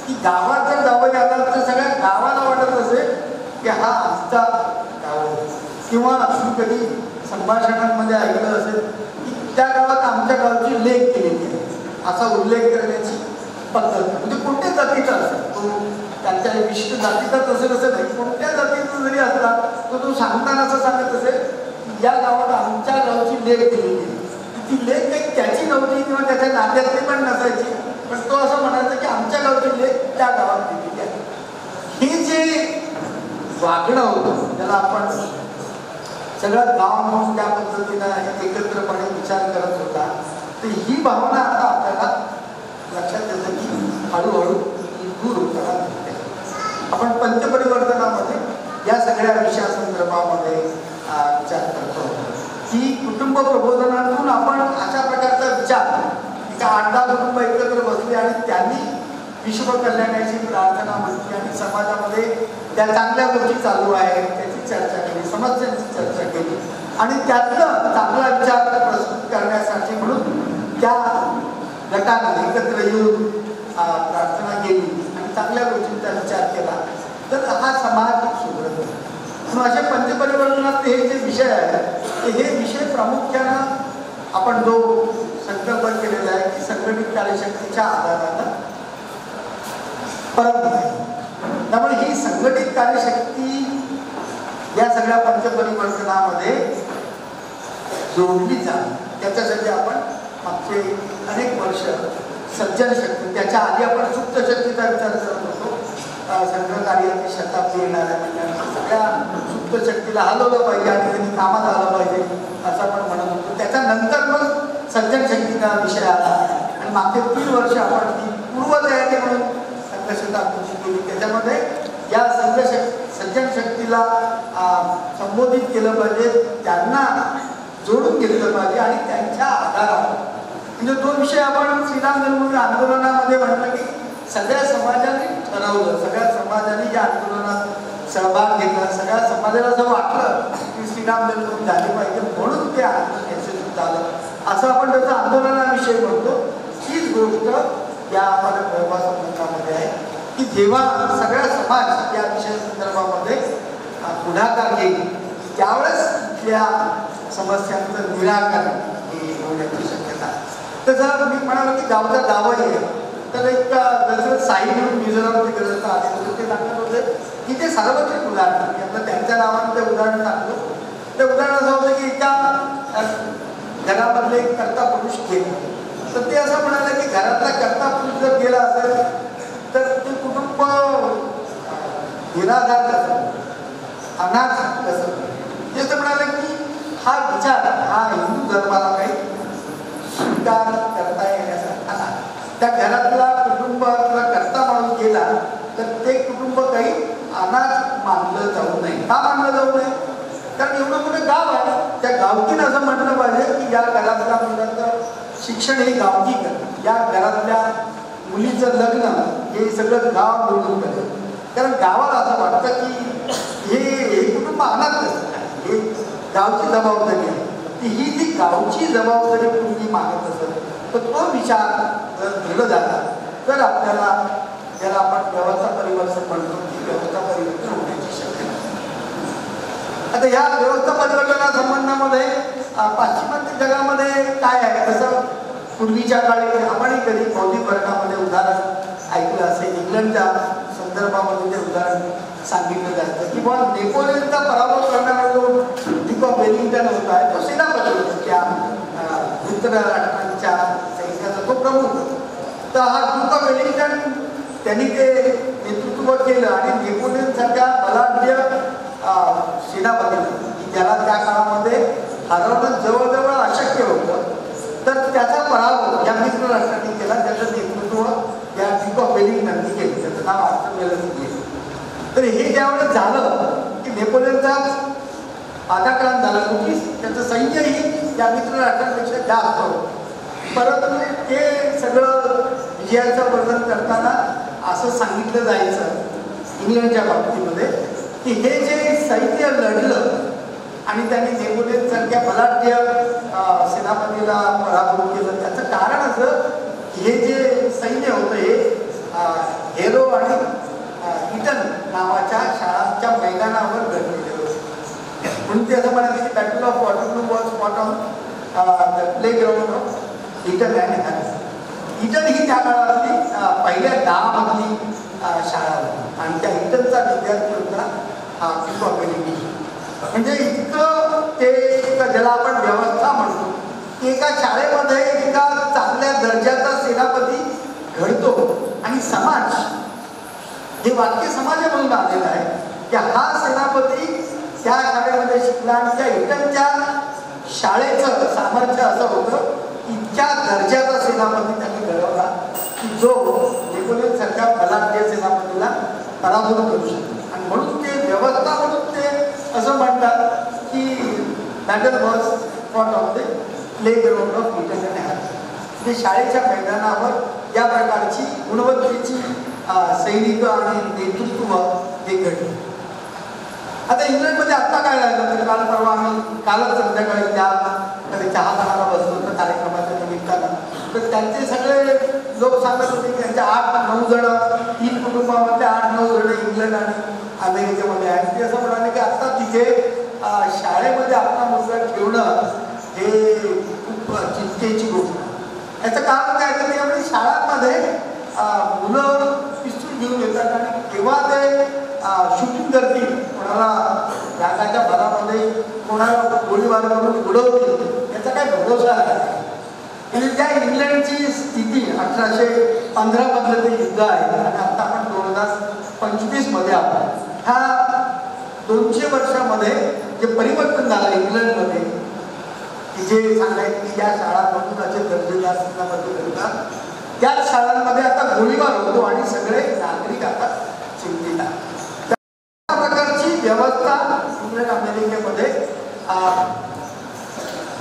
की गावात जर जावई आला तर सगळ्या गावाला वाटत असेल की हा आमचा गाव. किंवा तुम्ही कधी संभाषणांमध्ये ऐकलं असेल की त्या गावात आमच्या गावची लेख केलेली आहे असा उल्लेख करण्याची पद्धत. म्हणजे कोणत्या जातीचा असेल तो, त्यांच्या विशिष्ट जातीचाच असेल असं नाही, कोणत्या जातीचा जरी असला तर तो सांगताना असं सांगत असेल या गावात आमच्या गावची लेख दिलेली आहे. ती लेख काही त्याची नव्हती किंवा त्याच्या नात्यातली पण नसायची, पण तो असं म्हणायचा की आमच्या गावची लेख त्या गावात दिलेली आहे. हे जे वागणं होतं त्याला आपण सगळं गाव म्हणून त्या पद्धतीनं एकत्रपणे विचार करत होता. तर ही भावना आता आपल्याला लक्षात येतं की हळूहळू दूर होताना दिसते. आपण पंचपरिवर्तनामध्ये या सगळ्या विषयासंदर्भामध्ये विचार करतो की कुटुंब प्रबोधनातून आपण अशा प्रकारचा विचार, एका 8-10 कुटुंब एकत्र बसले आणि त्यांनी विश्व कल्याणाची प्रार्थना म्हटली आणि समाजामध्ये त्या चांगल्या गोष्टी चालू आहेत त्याची चर्चा केली, समस्यांची चर्चा केली आणि त्यातनं चांगला विचार प्रस्तुत करण्यासाठी म्हणून त्या गटाने एकत्र येऊन प्रार्थना केली आणि चांगल्या गोष्टींचा विचार केला तर हा समाज सुधरतो. म्हणून अशा पंचपरिवर्तनात हे जे विषय आहेत हे विषय प्रामुख्यानं आपण जो संकल्प केलेला आहे की संघटित कार्यशक्तीच्या आधारानं परत नाही. त्यामुळे ही संघटित कार्यशक्ती या सगळ्या पंचपरिवर्तनामध्ये जोडली जाईल. त्याच्यासाठी आपण मागचे अनेक वर्ष सज्जन शक्ती, त्याच्या आधी आपण सुप्त शक्तीचा विचार करत होतो. संघ कार्याची शताब्दी येणार आहे म्हणजे सगळ्या सुप्त शक्तीला हलवलं पाहिजे आणि त्यांनी कामात आलं पाहिजे असं आपण म्हणत होतो. त्याच्यानंतर मग सज्जन शक्तीचा विषय आला आणि मागचे 3 वर्ष आपण ती पूर्वतयारी म्हणून संघ शताब्दीची केली. त्याच्यामध्ये या सज्जन शक्तीला संबोधित केलं पाहिजे, त्यांना जोडून घेतलं पाहिजे आणि त्यांच्या आधारावर म्हणजे तो विषय आपण श्रीराम जन्मभूमी आंदोलनामध्ये म्हटलं की सगळ्या समाजाने ठरवलं, सगळ्या समाजाने या आंदोलनात सहभाग घेतला, सगळ्या समाजाला असं वाटलं की श्रीराम जन्मभूमी झाली पाहिजे म्हणून ते आंदोलन यशस्वी झालं असं आपण त्याचा आंदोलनाविषयी म्हणतो. हीच गोष्ट या आपण व्यवहार संबंधामध्ये आहे की जेव्हा सगळा समाज या विषया संदर्भामध्ये पुढाकार घेईल त्यावेळेस तिथल्या समस्यांचं निराकरण होण्याची शक्यता. तसं मी म्हणालो की गावचा दावाही आहे तर एक जसं साई म्हणून मिझोरामचे ग्रस्त आले होते ते सांगत होते की ते सार्वत्रिक उदाहरण मी आपलं त्यांच्या नावानं ते उदाहरण सांगतो. ते उदाहरण असं होतं की एका घरामधले एक कर्ता पुरुष गेले तर ते असं म्हणाले की घरातला कर्ता पुरुष जर गेला असेल तर ते कुटुंब निराधार कसं, अनाथ कसं. ते असं म्हणाले की हा विचार हा हिंदू धर्माला काही स्वीकार करता येण्यासारखा नाही. त्या घरातला कुटुंबातला कर्ता माणूस गेला तर ते कुटुंब काही अनाथ मानलं जाऊ नये. का मानलं जाऊ नये? कारण एवढं मोठं गाव आहे, त्या गावकीनं असं म्हटलं पाहिजे की या घरातल्या मुलाचं शिक्षण हे गावकी करतं, या घरातल्या मुलीचं लग्न हे सगळं गाव मिळून करतं. कारण गावाला असं वाटतं की हे कुटुंब अनाथ नसतं, हे गावची जबाबदारी आहे. ही जी गावची जबाबदारी तुम्ही मागत असेल तर तो विचार जर दिला झाला तर आपल्याला ज्याला आपण व्यवस्था परिवर्तन म्हणतो की व्यवस्था परिवर्तन होण्याची शक्यता. आता या व्यवस्था परिवर्तना संबंधामध्ये पाश्चिमात्य जगामध्ये काय आहे, कसं पूर्वीच्या काळी आपणही कधी बौद्धिक वर्गामध्ये उदाहरण ऐकलं असेल. इंग्लंडच्या संदर्भामध्ये ते उदाहरण सांगितलं जातं की बुवा नेपोलियनचा पराभव करणारा जो ड्यूक ऑफ वेलिंग्टन होता तो सेनापती होता, त्या मित्र राष्ट्रांच्या सैनिकाचा तो प्रमुख. तर हा ड्यूक ऑफ वेलिंग्टन त्यांनी ते नेतृत्व केलं आणि नेपोलियनसारख्या बलाढ्य सेनापतीला ज्याला त्या काळामध्ये हरवणं जवळजवळ अशक्य होतं तर त्याचा पराभव या मित्र राष्ट्रांनी केला. त्याचं नेतृत्व या ड्यूक ऑफ वेलिंग्टन आपल्याला दिली. तर हे ज्यावेळेस झालं की नेपोलियनचा पादाक्रांत झाला, की त्याचं सैन्यही या मित्र राष्ट्रांपेक्षा जास्त होतं. परंतु ते सगळं विजयाचं वर्णन करताना असं सांगितलं जायचं इंग्लंडच्या बाबतीमध्ये की हे जे सैन्य लढलं आणि त्यांनी नेपोलियनसारख्या बलाढ्य सेनापतीला पराभूत केलं, त्याचं कारण असं हे जे सैन्य होतं हे हेरो आणि इटन नावाच्या शाळांच्या मैदानावर घडलेले होते. म्हणून ते असं म्हणाले की battle of Waterloo was fought on the playground of Eton and Hans. Eton ही त्या काळातली पहिल्या 10 मधली शाळा होती आणि त्या इटनचा विद्यार्थी होता अमेरिकी. म्हणजे इतकं ते ज्याला आपण व्यवस्था म्हणतो की एका शाळेमध्ये एका चांगल्या दर्जाचा सेनापती घडतो आणि समाज, हे वाक्य समाजामधून आलेलं आहे की हा सेनापती त्या शाळेमध्ये शिकला आणि त्या इटनच्या शाळेचं सामर्थ्य असं होतं इतक्या दर्जाचा सेनापती त्यांनी घडवला की जो नेपोलियन सारख्या बलाढ्य सेनापतीला पराभूत करू शकतो. आणि म्हणून ते व्यवस्था म्हणून ते असं म्हणतात की battle was fought of the playground of Eton and hence. म्हणजे शाळेच्या मैदानावर या प्रकारची गुणवत्तेची सैनिक आणि नेतृत्व हे घडले. आता इंग्लंडमध्ये आत्ता काय झालं तर काल परवा आम्ही कालच संध्याकाळी त्या चहा पाण्याला बसलो होतो कार्यक्रमाच्या निमित्तानं. तर त्यांचे सगळे लोक सांगत होते की त्यांच्या 8-9 जण 3 कुटुंबामध्ये 8-9 जण इंग्लंड आणि अमेरिकेमध्ये आहेत. ते असं म्हणाले की आत्ता तिथे शाळेमध्ये आपला मुलगा ठेवणं हे खूप चिंतेची गोष्ट आहे. याचं कारण काय तर त्यामुळे शाळांमध्ये मुलं पिस्तूल घेऊन येतात आणि केव्हा ते शूटिंग करतील, कोणाला रागाच्या भरामध्ये कोणाला गोळीबार करून उडवतील याचा काय भरोसा नाही. म्हणजे त्या इंग्लंडची स्थिती 1815 मधलं ते युद्ध आहे आणि आता आपण 2025 मध्ये आहोत. ह्या 200 वर्षामध्ये जे परिवर्तन झालं इंग्लंडमध्ये की जे सांगायचं की ज्या शाळांमधून असे दर्जेदार सेनापती घडतात त्याच शाळांमध्ये आता गोळीबार होतो आणि सगळे नागरिक आता चिंतित आहेत. त्या प्रकारची व्यवस्था इंग्लंड अमेरिकेमध्ये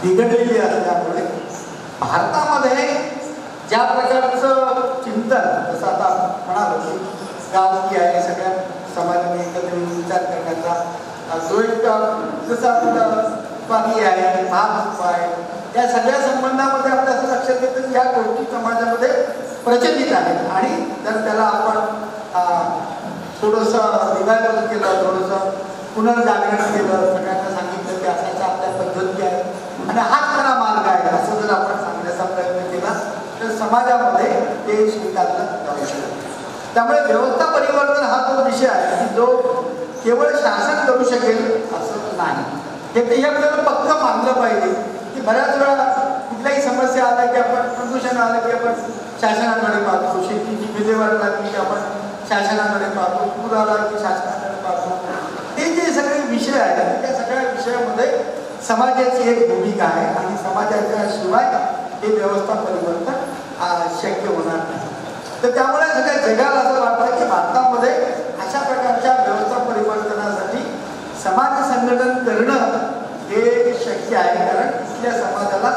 बिघडलेली असल्यामुळे भारतामध्ये ज्या प्रकारचं चिंतन जसं आता म्हणालो की गावकी आहे सगळ्या समाजाने एकत्र विचार करण्याचा जो एक जसा बाकी आहे भाग आहे या सगळ्या संबंधामध्ये आपल्या असं लक्षात येतं की या गोष्टी समाजामध्ये प्रचलित आहेत. आणि जर त्याला आपण थोडंसं रिवायवल केलं, थोडंसं पुनर्जागरण केलं, सगळ्यांना सांगितलं की असायच्या आपल्या पद्धती आहे आणि हाच खरा मार्ग आहे असं जर आपण सांगण्याचा प्रयत्न केला तर समाजामध्ये ते स्वीकारलं जाऊ शकतं. त्यामुळे व्यवस्था परिवर्तन हा जो विषय आहे की जो केवळ शासन करू शकेल असं नाही. हे आपल्याला पक्क मानलं पाहिजे की बऱ्याच वेळा कुठल्याही समस्या आल्या की आपण प्रदूषण आलं की आपण शासनाकडे पाहतो, शेतीची विल्हेवाट लागली की आपण शासनाकडे पाहतो, पूर आला की शासनाकडे पाहतो. हे जे सगळे विषय आहेत त्या सगळ्या विषयामध्ये समाजाची एक भूमिका आहे आणि समाजाच्या शिवाय हे व्यवस्था परिवर्तन शक्य होणार नाही. तर त्यामुळे सगळ्या जगाला असं वाटतं की भारतामध्ये अशा प्रकारच्या व्यवस्था परिवर्तनासाठी समाज संघटन करणं हे शक्य आहे कारण इथल्या समाजाला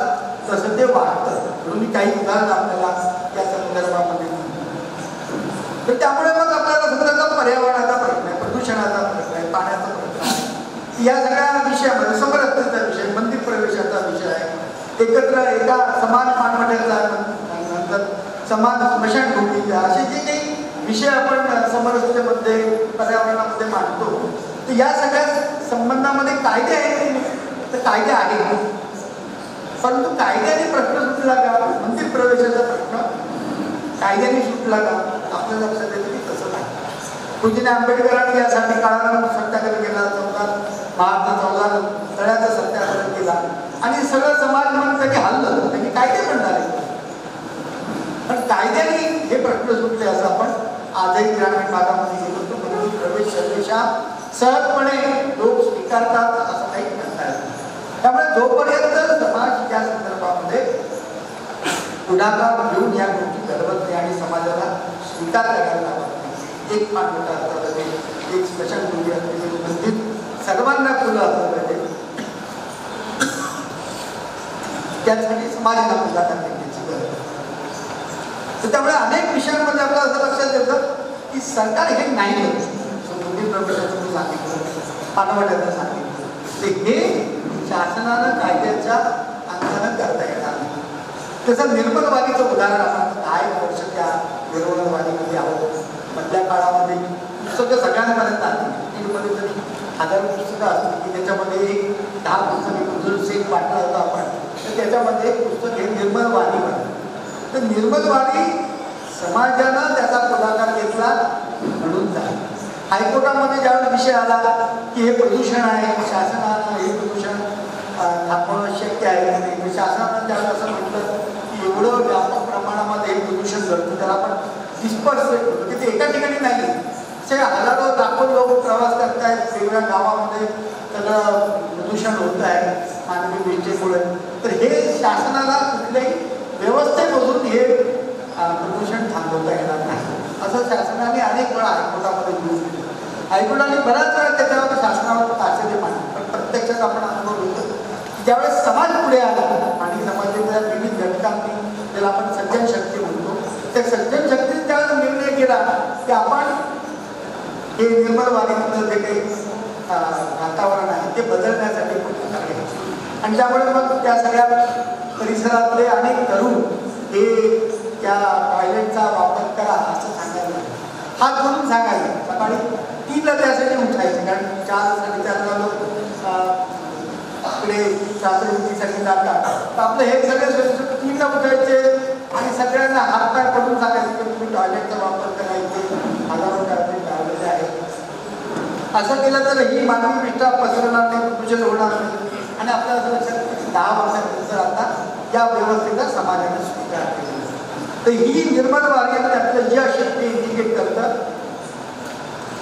तसं ते वाटतं. म्हणून मी काही उदाहरण आपल्याला या संदर्भामध्ये तर त्यामुळे मग आपल्याला सगळ्याचा पर्यावरणाचा प्रश्न आहे, प्रदूषणाचा प्रश्न आहे, पाण्याचा प्रश्न आहे. या सगळ्या विषयामध्ये समरसतेचा विषय, मंदिर प्रवेशाचा विषय आहे, एकत्र एका समान मानमंडळाचा नंतर समान स्मशानभूमीचा असे जे काही विषय आपण समरसतेमध्ये पर्यावरणामध्ये मांडतो तर या सगळ्या संबंधामध्ये कायदे आहेत तर कायदे आहेत. परंतु कायद्याने प्रश्न सुटला का? मंदिर प्रवेशाचा प्रश्न कायद्याने सुटला का? आपल्या लक्षात येतं की तसं नाही. पूज्य आंबेडकरांनी यासाठी काळाला सत्याग्रह केला, महात्मा तळ्याचा सत्याग्रह केला आणि सगळं समाज म्हणतं की हल्लं त्यांनी कायदे म्हणणारे. पण कायद्याने हे प्रश्न सुटले असं आपण आजही ग्रामीण भागामध्ये गेलो तर मंदिर प्रवेश सर्वेशा सहजपणे लोक स्वीकारतात असं काही म्हणता येतं. त्यामुळे जोपर्यंत समाज या संदर्भामध्ये पुढाकार घेऊन या गोष्टी घडवत नाही आणि समाजाला स्वीकार करायला लावत नाही एक पाणवटा असला पाहिजे, एक स्मशानभूमी असली पाहिजे, मंदिर सर्वांना खुलं असलं पाहिजे. त्यासाठी समाजाला पुढाकार घेण्याची गरज आहे. तर त्यामुळे अनेक विषयांमध्ये आपल्याला असं लक्षात येतं की सरकार हे नाही करू शकत. मंदिर प्रवेशाचं मी सांगितलं, पाणवट्याचं सांगितलं, तर हे शासनानं कायद्याच्या अंगानं करता येणार नाही. तसं निर्मलवादीचं उदाहरण आपण 10 वर्ष त्या निर्मलवादीमध्ये आहोत. मधल्या काळामध्ये पुस्तकं सगळ्यांपर्यंत आली. टीव्हीमध्ये जरी 1000 पुस्तकं असली की त्याच्यामध्ये एक 10 पुस्तकं गुजर सेट वाटला होता आपण, तर त्याच्यामध्ये एक पुस्तक हे निर्मलवादी बनलं. तर निर्मलवादी समाजानं त्याचा पुढाकार घेतला म्हणून झाला. हायकोर्टामध्ये ज्यावेळेस विषय आला की हे प्रदूषण आहे, शासनानं हे प्रदूषण थांबवणं शक्य आहे की नाही, शासनानं त्यावेळेस असं म्हटलं की एवढं व्यापक प्रमाणामध्ये हे प्रदूषण घडतं त्याला आपण डिस्पर्सेट होतो की ते एका ठिकाणी नाही, असे हजारो लाखो लोक प्रवास करत आहेत, वेगवेगळ्या गावामध्ये सगळं प्रदूषण होत आहे मानवी विष्ठेमुळे. तर हे शासनाला कुठल्याही व्यवस्थेमधून हे प्रदूषण थांबवता येणार नाही असं शासनाने अनेक वेळा हायकोर्टामध्ये घेऊन दिलं. हायकोर्टाने बऱ्याच वेळा त्याच्यावर शासनावर ताशेरे मांडले, पण प्रत्यक्षात आपण अनुभव होतो ज्यावेळेस समाज पुढे आला आणि समाजाच्या विविध घटकांनी ज्याला आपण सज्जन शक्ती म्हणतो, त्या सज्जन शक्तीने त्यावेळेस निर्णय केला की आपण हे निर्मलवादीचं जे काही वातावरण आहे ते बदलण्यासाठी पुढाकार घ्यायचे. आणि त्यामुळे मग त्या सगळ्या परिसरातले अनेक तरुण हे त्या टॉयलेटचा वापर करा असं सांगायला, हात धरून सांगायला. सकाळी 3ला त्यासाठी उठायचे, कारण 4-4:30 लोक इकडे छात्रवृत्तीसाठी जातात. तर आपलं हे सगळे 3ला उठायचे आणि सगळ्यांना हातपाय पडून सांगायचे की तुम्ही टॉयलेटचा वापर करायचे, हजारो टॉयलेट लावलेले आहेत. असं केलं तर ही मानवी विष्ठा पसरणार नाही, प्रदूषण होणार नाही. आणि आपल्याला असं लक्षात 10 वर्षानंतर आता या व्यवस्थेचा समाजाने स्वीकार केला. तर ही निर्मलवादी त्यातलं जी शक्ती इंडिकेट करतात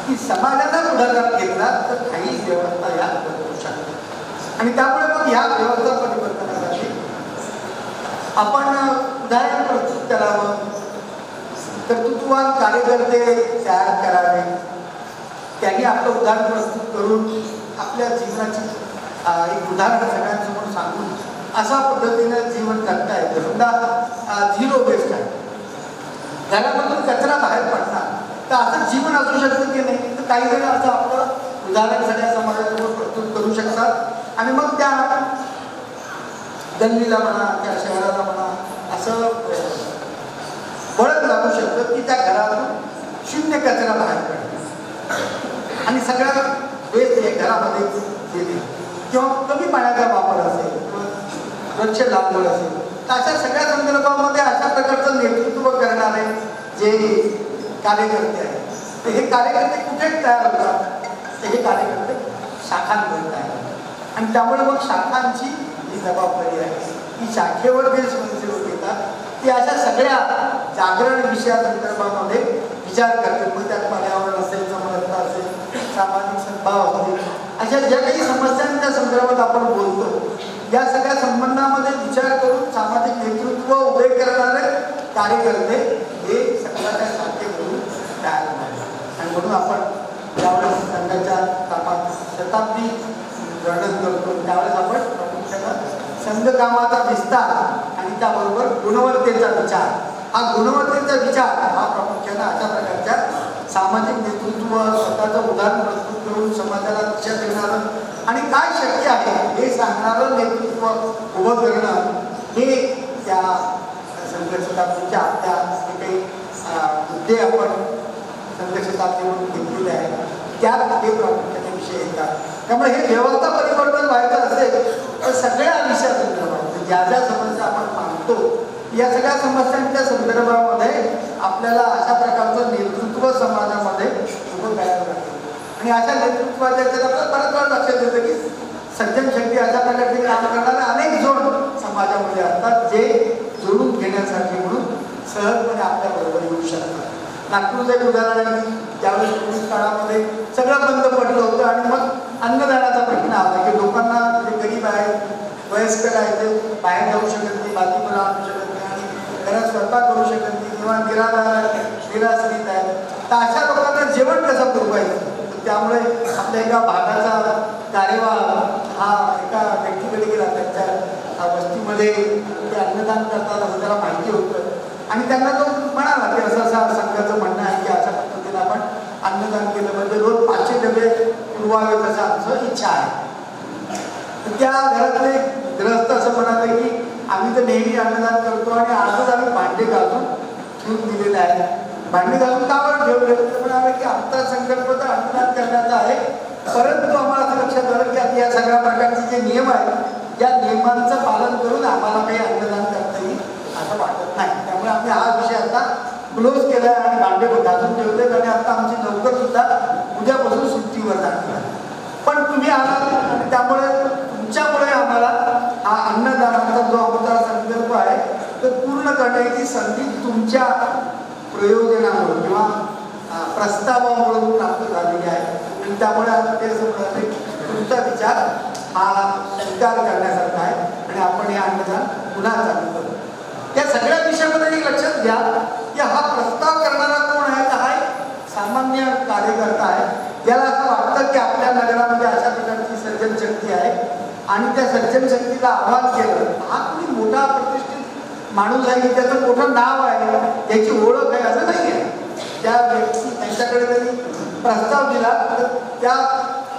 की समाजानं पुढाकार घेतला तर काही व्यवस्था या बदलू शकतात. आणि त्यामुळे मग ह्या व्यवस्था परिवर्तनासाठी आपण उदाहरण प्रस्तुत करावं, कर्तृत्ववान कार्यकर्ते तयार करावे, त्यांनी आपलं उदाहरण प्रस्तुत करून आपल्या जीवनाची एक उदाहरण सगळ्यांसमोर सांगून अशा पद्धतीनं जीवन जगता येतं. समजा 0 वेस्ट आहे, घरामधून कचरा बाहेर पडणार, तर असं जीवन असू शकतं की नाही. तर काही जण असं आपलं उदाहरण सगळ्या समाजासमोर प्रस्तुत करू शकतात आणि मग त्या गल्लीला म्हणा, त्या शहराला म्हणा असं वळण लागू शकतं की त्या घरातून 0 कचरा बाहेर पडतो आणि सगळ्या वेस्ट हे घरामध्ये येते. किंवा कमी पाण्याचा वापर असेल किंवा वृक्ष लागवड असेल, तर अशा सगळ्या संदर्भामध्ये अशा प्रकारचं नेतृत्व करणारे जे कार्यकर्ते आहेत, तर हे कार्यकर्ते कुठे तयार होतात, तर हे कार्यकर्ते शाखांमध्ये तयार होतात. आणि त्यामुळे मग शाखांची जी जबाबदारी आहे की शाखेवर जे स्वयंसेवक येतात ते अशा सगळ्या जागरण विषयासंदर्भामध्ये विचार करतात. मग त्यात पर्यावरण असेल, समरसता असेल, सामाजिक सद्भाव असेल, अशा ज्या काही समस्यांच्या संदर्भात आपण बोलतो या सगळ्या संबंधामध्ये विचार करून सामाजिक नेतृत्व उभे करणारे कार्यकर्ते हे सगळ्याच्या शाखेकडून तयार होतात. आणि म्हणून आपण ज्यावेळेस संघाच्या कामात शताब्दी वर्णन करतो त्यावेळेस आपण प्रामुख्यानं संघ कामाचा विस्तार आणि त्याबरोबर गुणवत्तेचा विचार, हा गुणवत्तेचा विचार हा प्रामुख्यानं अशा प्रकारच्या सामाजिक नेतृत्व स्वतःचं उदाहरण प्रस्तुत करून समाजाला दिशा देणारं आणि काय शक्य आहे हे सांगणारं नेतृत्व उभं करणं हे त्या संघशताब्दीच्या आपल्या जे काही मुद्दे आपण संघशताब्दी म्हणून घेतलेले आहेत त्यात हे प्रामुख्याने विषय येतात. त्यामुळे हे व्यवस्था परिवर्तन व्हायचं असेल तर सगळ्या विषयासंदर्भात ज्या ज्या समस्या आपण मानतो या सगळ्या समस्यांच्या संदर्भामध्ये आपल्याला अशा प्रकारचं नेतृत्व समाजामध्ये उभं करायला लागतं. आणि अशा नेतृत्वाच्या आपल्याला बऱ्याच वेळा लक्षात येतं की सज्जन शक्ती अशा प्रकारचे काम करणारे अनेक जण समाजामध्ये असतात जे जोडून घेण्यासाठी म्हणून सहजपणे आपल्याबरोबर येऊ शकतात. नागपूरचं एक उदाहरण आहे की त्यावेळेस कोविड काळामध्ये सगळं बंद पडलं होतं आणि मग अन्नदानाचा प्रश्न आला की लोकांना जे गरीब आहेत, वयस्कर आहेत, ते बाहेर जाऊ शकत नाही, भाजीपाला आणू शकत नाही आणि घरात स्वयंपाक करू शकत नाही किंवा निराधार आहेत, निराश्रित आहेत, तर अशा लोकांना त्यामुळे आपल्या एका भागाचा कार्यभार हा एका व्यक्तीकडे गेला. त्यांच्या वस्तीमध्ये ते अन्नदान करताना त्याला माहिती होतं आणि त्यांना तो म्हणाला की असं असं संघाचं म्हणणं आहे की अशा पद्धतीने आपण अन्नदान केलं म्हणजे रोज 500 डबे पुरवावेत असं आमचं इच्छा आहे. त्या घरातले ग्रस्त असं म्हणाले की आम्ही तर नेहमी अन्नदान करतो आणि आजच आम्ही भांडे घालून ठेवून दिलेले आहे. भांडे घालून का बरं ठेवले? ते म्हणाले की आमचा संकल्प तर अन्नदान करण्याचा आहे, परंतु आम्हाला असं लक्षात आलं की आता या सगळ्या प्रकारचे जे नियम आहेत या नियमांचं पालन करून आम्हाला काही अन्नदान करता येईल असं वाटत नाही. त्यामुळे आम्ही हा विषय आता क्लोज केला आहे आणि भांडे घालून ठेवले आणि आता आमची नोकर सुद्धा उद्यापासून सुट्टीवर जाणार आहे. पण तुम्ही आलात आणि त्यामुळे तुमच्यामुळे आम्हाला हा अन्नदानाचा जो आमचा संकल्प आहे तो पूर्ण करण्याची संधी तुमच्या प्रयोजनामुळे किंवा प्रस्तावामुळे प्राप्त झालेली आहे आणि त्यामुळे ते असं म्हणाले तुमचा विचार हा स्वीकार करण्यासारखा आहे आणि आपण हे अन्नदान पुन्हा चालू करू. या सगळ्या विषयामध्ये एक लक्षात घ्या की हा प्रस्ताव करणारा कोण आहे तर हा एक सामान्य कार्यकर्ता आहे. याला असं वाटतं की आपल्या नगरामध्ये अशा प्रकारची सर्जनशक्ती आहे आणि त्या सर्जनशक्तीला आव्हान केलं. हा कोणी मोठा प्रतिष्ठित माणूस आहे की त्याचं मोठं नाव आहे त्याची ओळख आहे असं नाही आहे. त्या व्यक्ती त्यांच्याकडे त्यांनी प्रस्ताव दिला तर त्या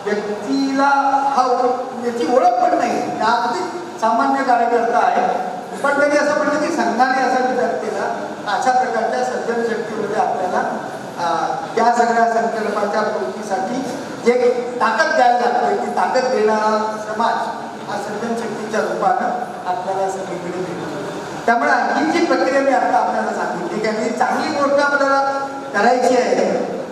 व्यक्तीला हा याची ओळख पण नाही. त्या अगदी सामान्य कार्यकर्ता आहे पण त्यांनी असं म्हटलं की संघाने असा विचार केला अशा प्रकारच्या सर्जनशक्तीमध्ये आपल्याला त्या सगळ्या संकल्पाच्या पूर्तीसाठी जे ताकद द्यायला लागतोय ती ताकद देणारा समाज हा सर्जनशक्तीच्या रूपानं आपल्याला सगळीकडे मिळतो. त्यामुळे आणखी जी प्रक्रिया मी आता आपल्याला सांगितली की आणि चांगली गोष्ट आपल्याला करायची आहे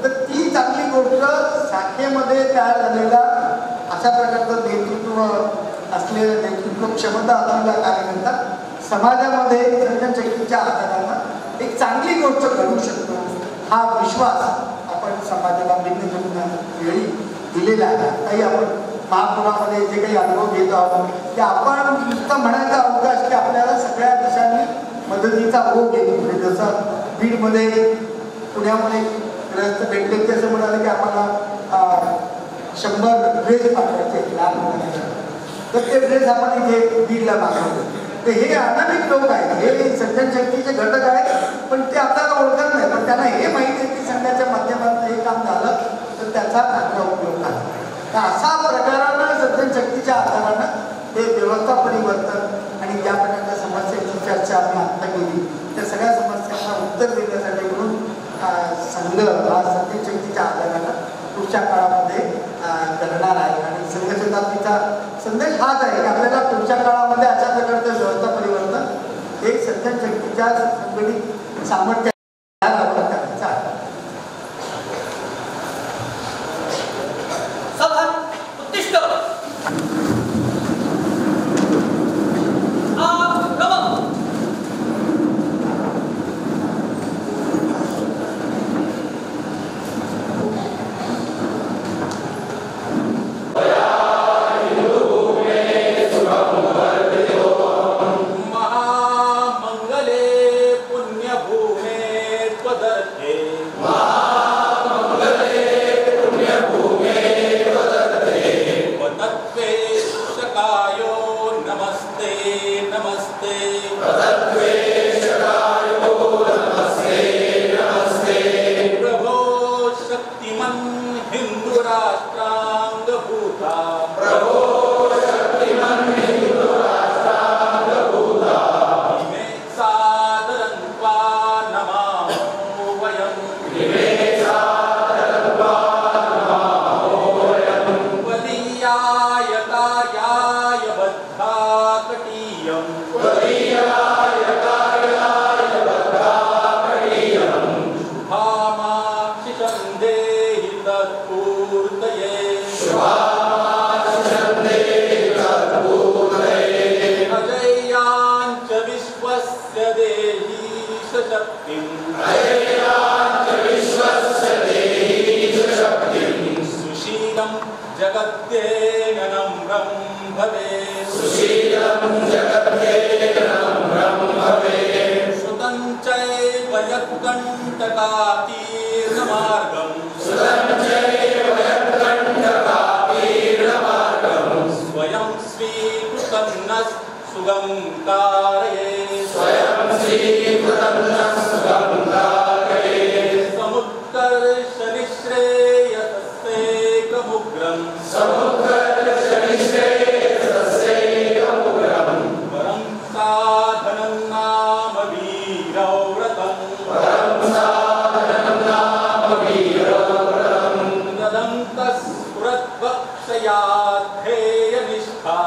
तर ती चांगली गोष्ट शाखेमध्ये तयार झालेला अशा प्रकारचं नेतृत्व असलेलं नेतृत्व क्षमता असलेला कार्यकर्ता समाजामध्ये सर्जनशक्तीच्या आधारानं एक चांगली गोष्ट घडू शकतो हा विश्वास आपण समाजाला भिन्न भिन्न वेळी दिलेला आहे. काही आपण महापुरामध्ये जे काही अनुभव घेत आहोत ते आपण नुसतं म्हणायचा अवकाश की आपल्याला सगळ्या देशांनी मदतीचा ओघ येतो. म्हणजे जसं बीडमध्ये पुण्यामध्ये ग्रस्त भेटले ते असं म्हणाले की आम्हाला 100 ड्रेस पाठवायचे लहान मुलांना तर ते ड्रेस आपण इथे बीडला मागवतो. तर हे अनामिक लोक आहेत, हे सर्जनशक्तीचे घटक आहेत पण ते आपल्याला ओळखत नाही. पण त्यांना हे माहिती आहे की संघाच्या माध्यमातून हे काम झालं तर त्याचा चांगला उपयोग झाला. तर अशा प्रकारानं सर्जनशक्तीच्या आधारानं हे व्यवस्था परिवर्तन आणि ज्या प्रकारच्या समस्यांची चर्चा आम्ही आत्ता केली त्या सगळ्या समस्यांना उत्तर देण्यासाठी म्हणून संघ हा सर्जनशक्तीच्या आधारानं पुढच्या काळामध्ये करणार आहे. आणि संघशताब्दीचा संदेश हाच आहे की आपल्याला पुढच्या काळामध्ये अशा प्रकारचं व्यवस्था परिवर्तन हे सर्जनशक्तीच्या संघटित सामर्थ्य करायचं आहे. कंटकातीर्न मार्गम परं साधनं नाम वीरव्रतं तदन्तस्फुरद्वक्षया ध्येयनिष्ठा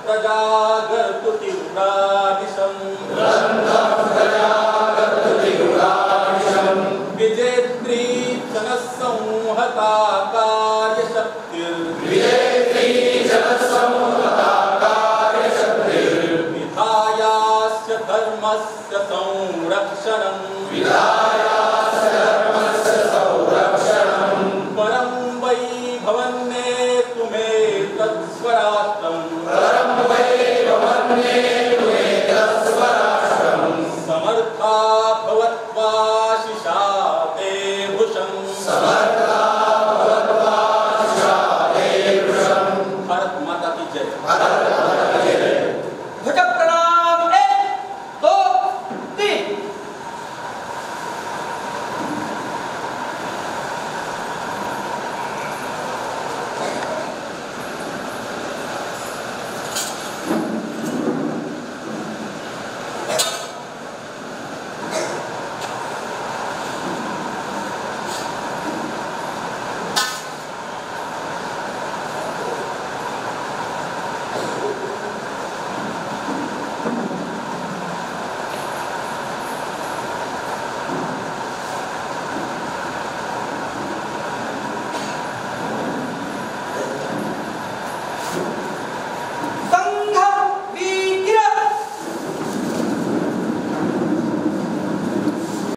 प्रजागर्तु तीव्रानिशम् विजेत्री जनसंहता कार्यशक्तिर्विधायास्य धर्मस्य संरक्षणम्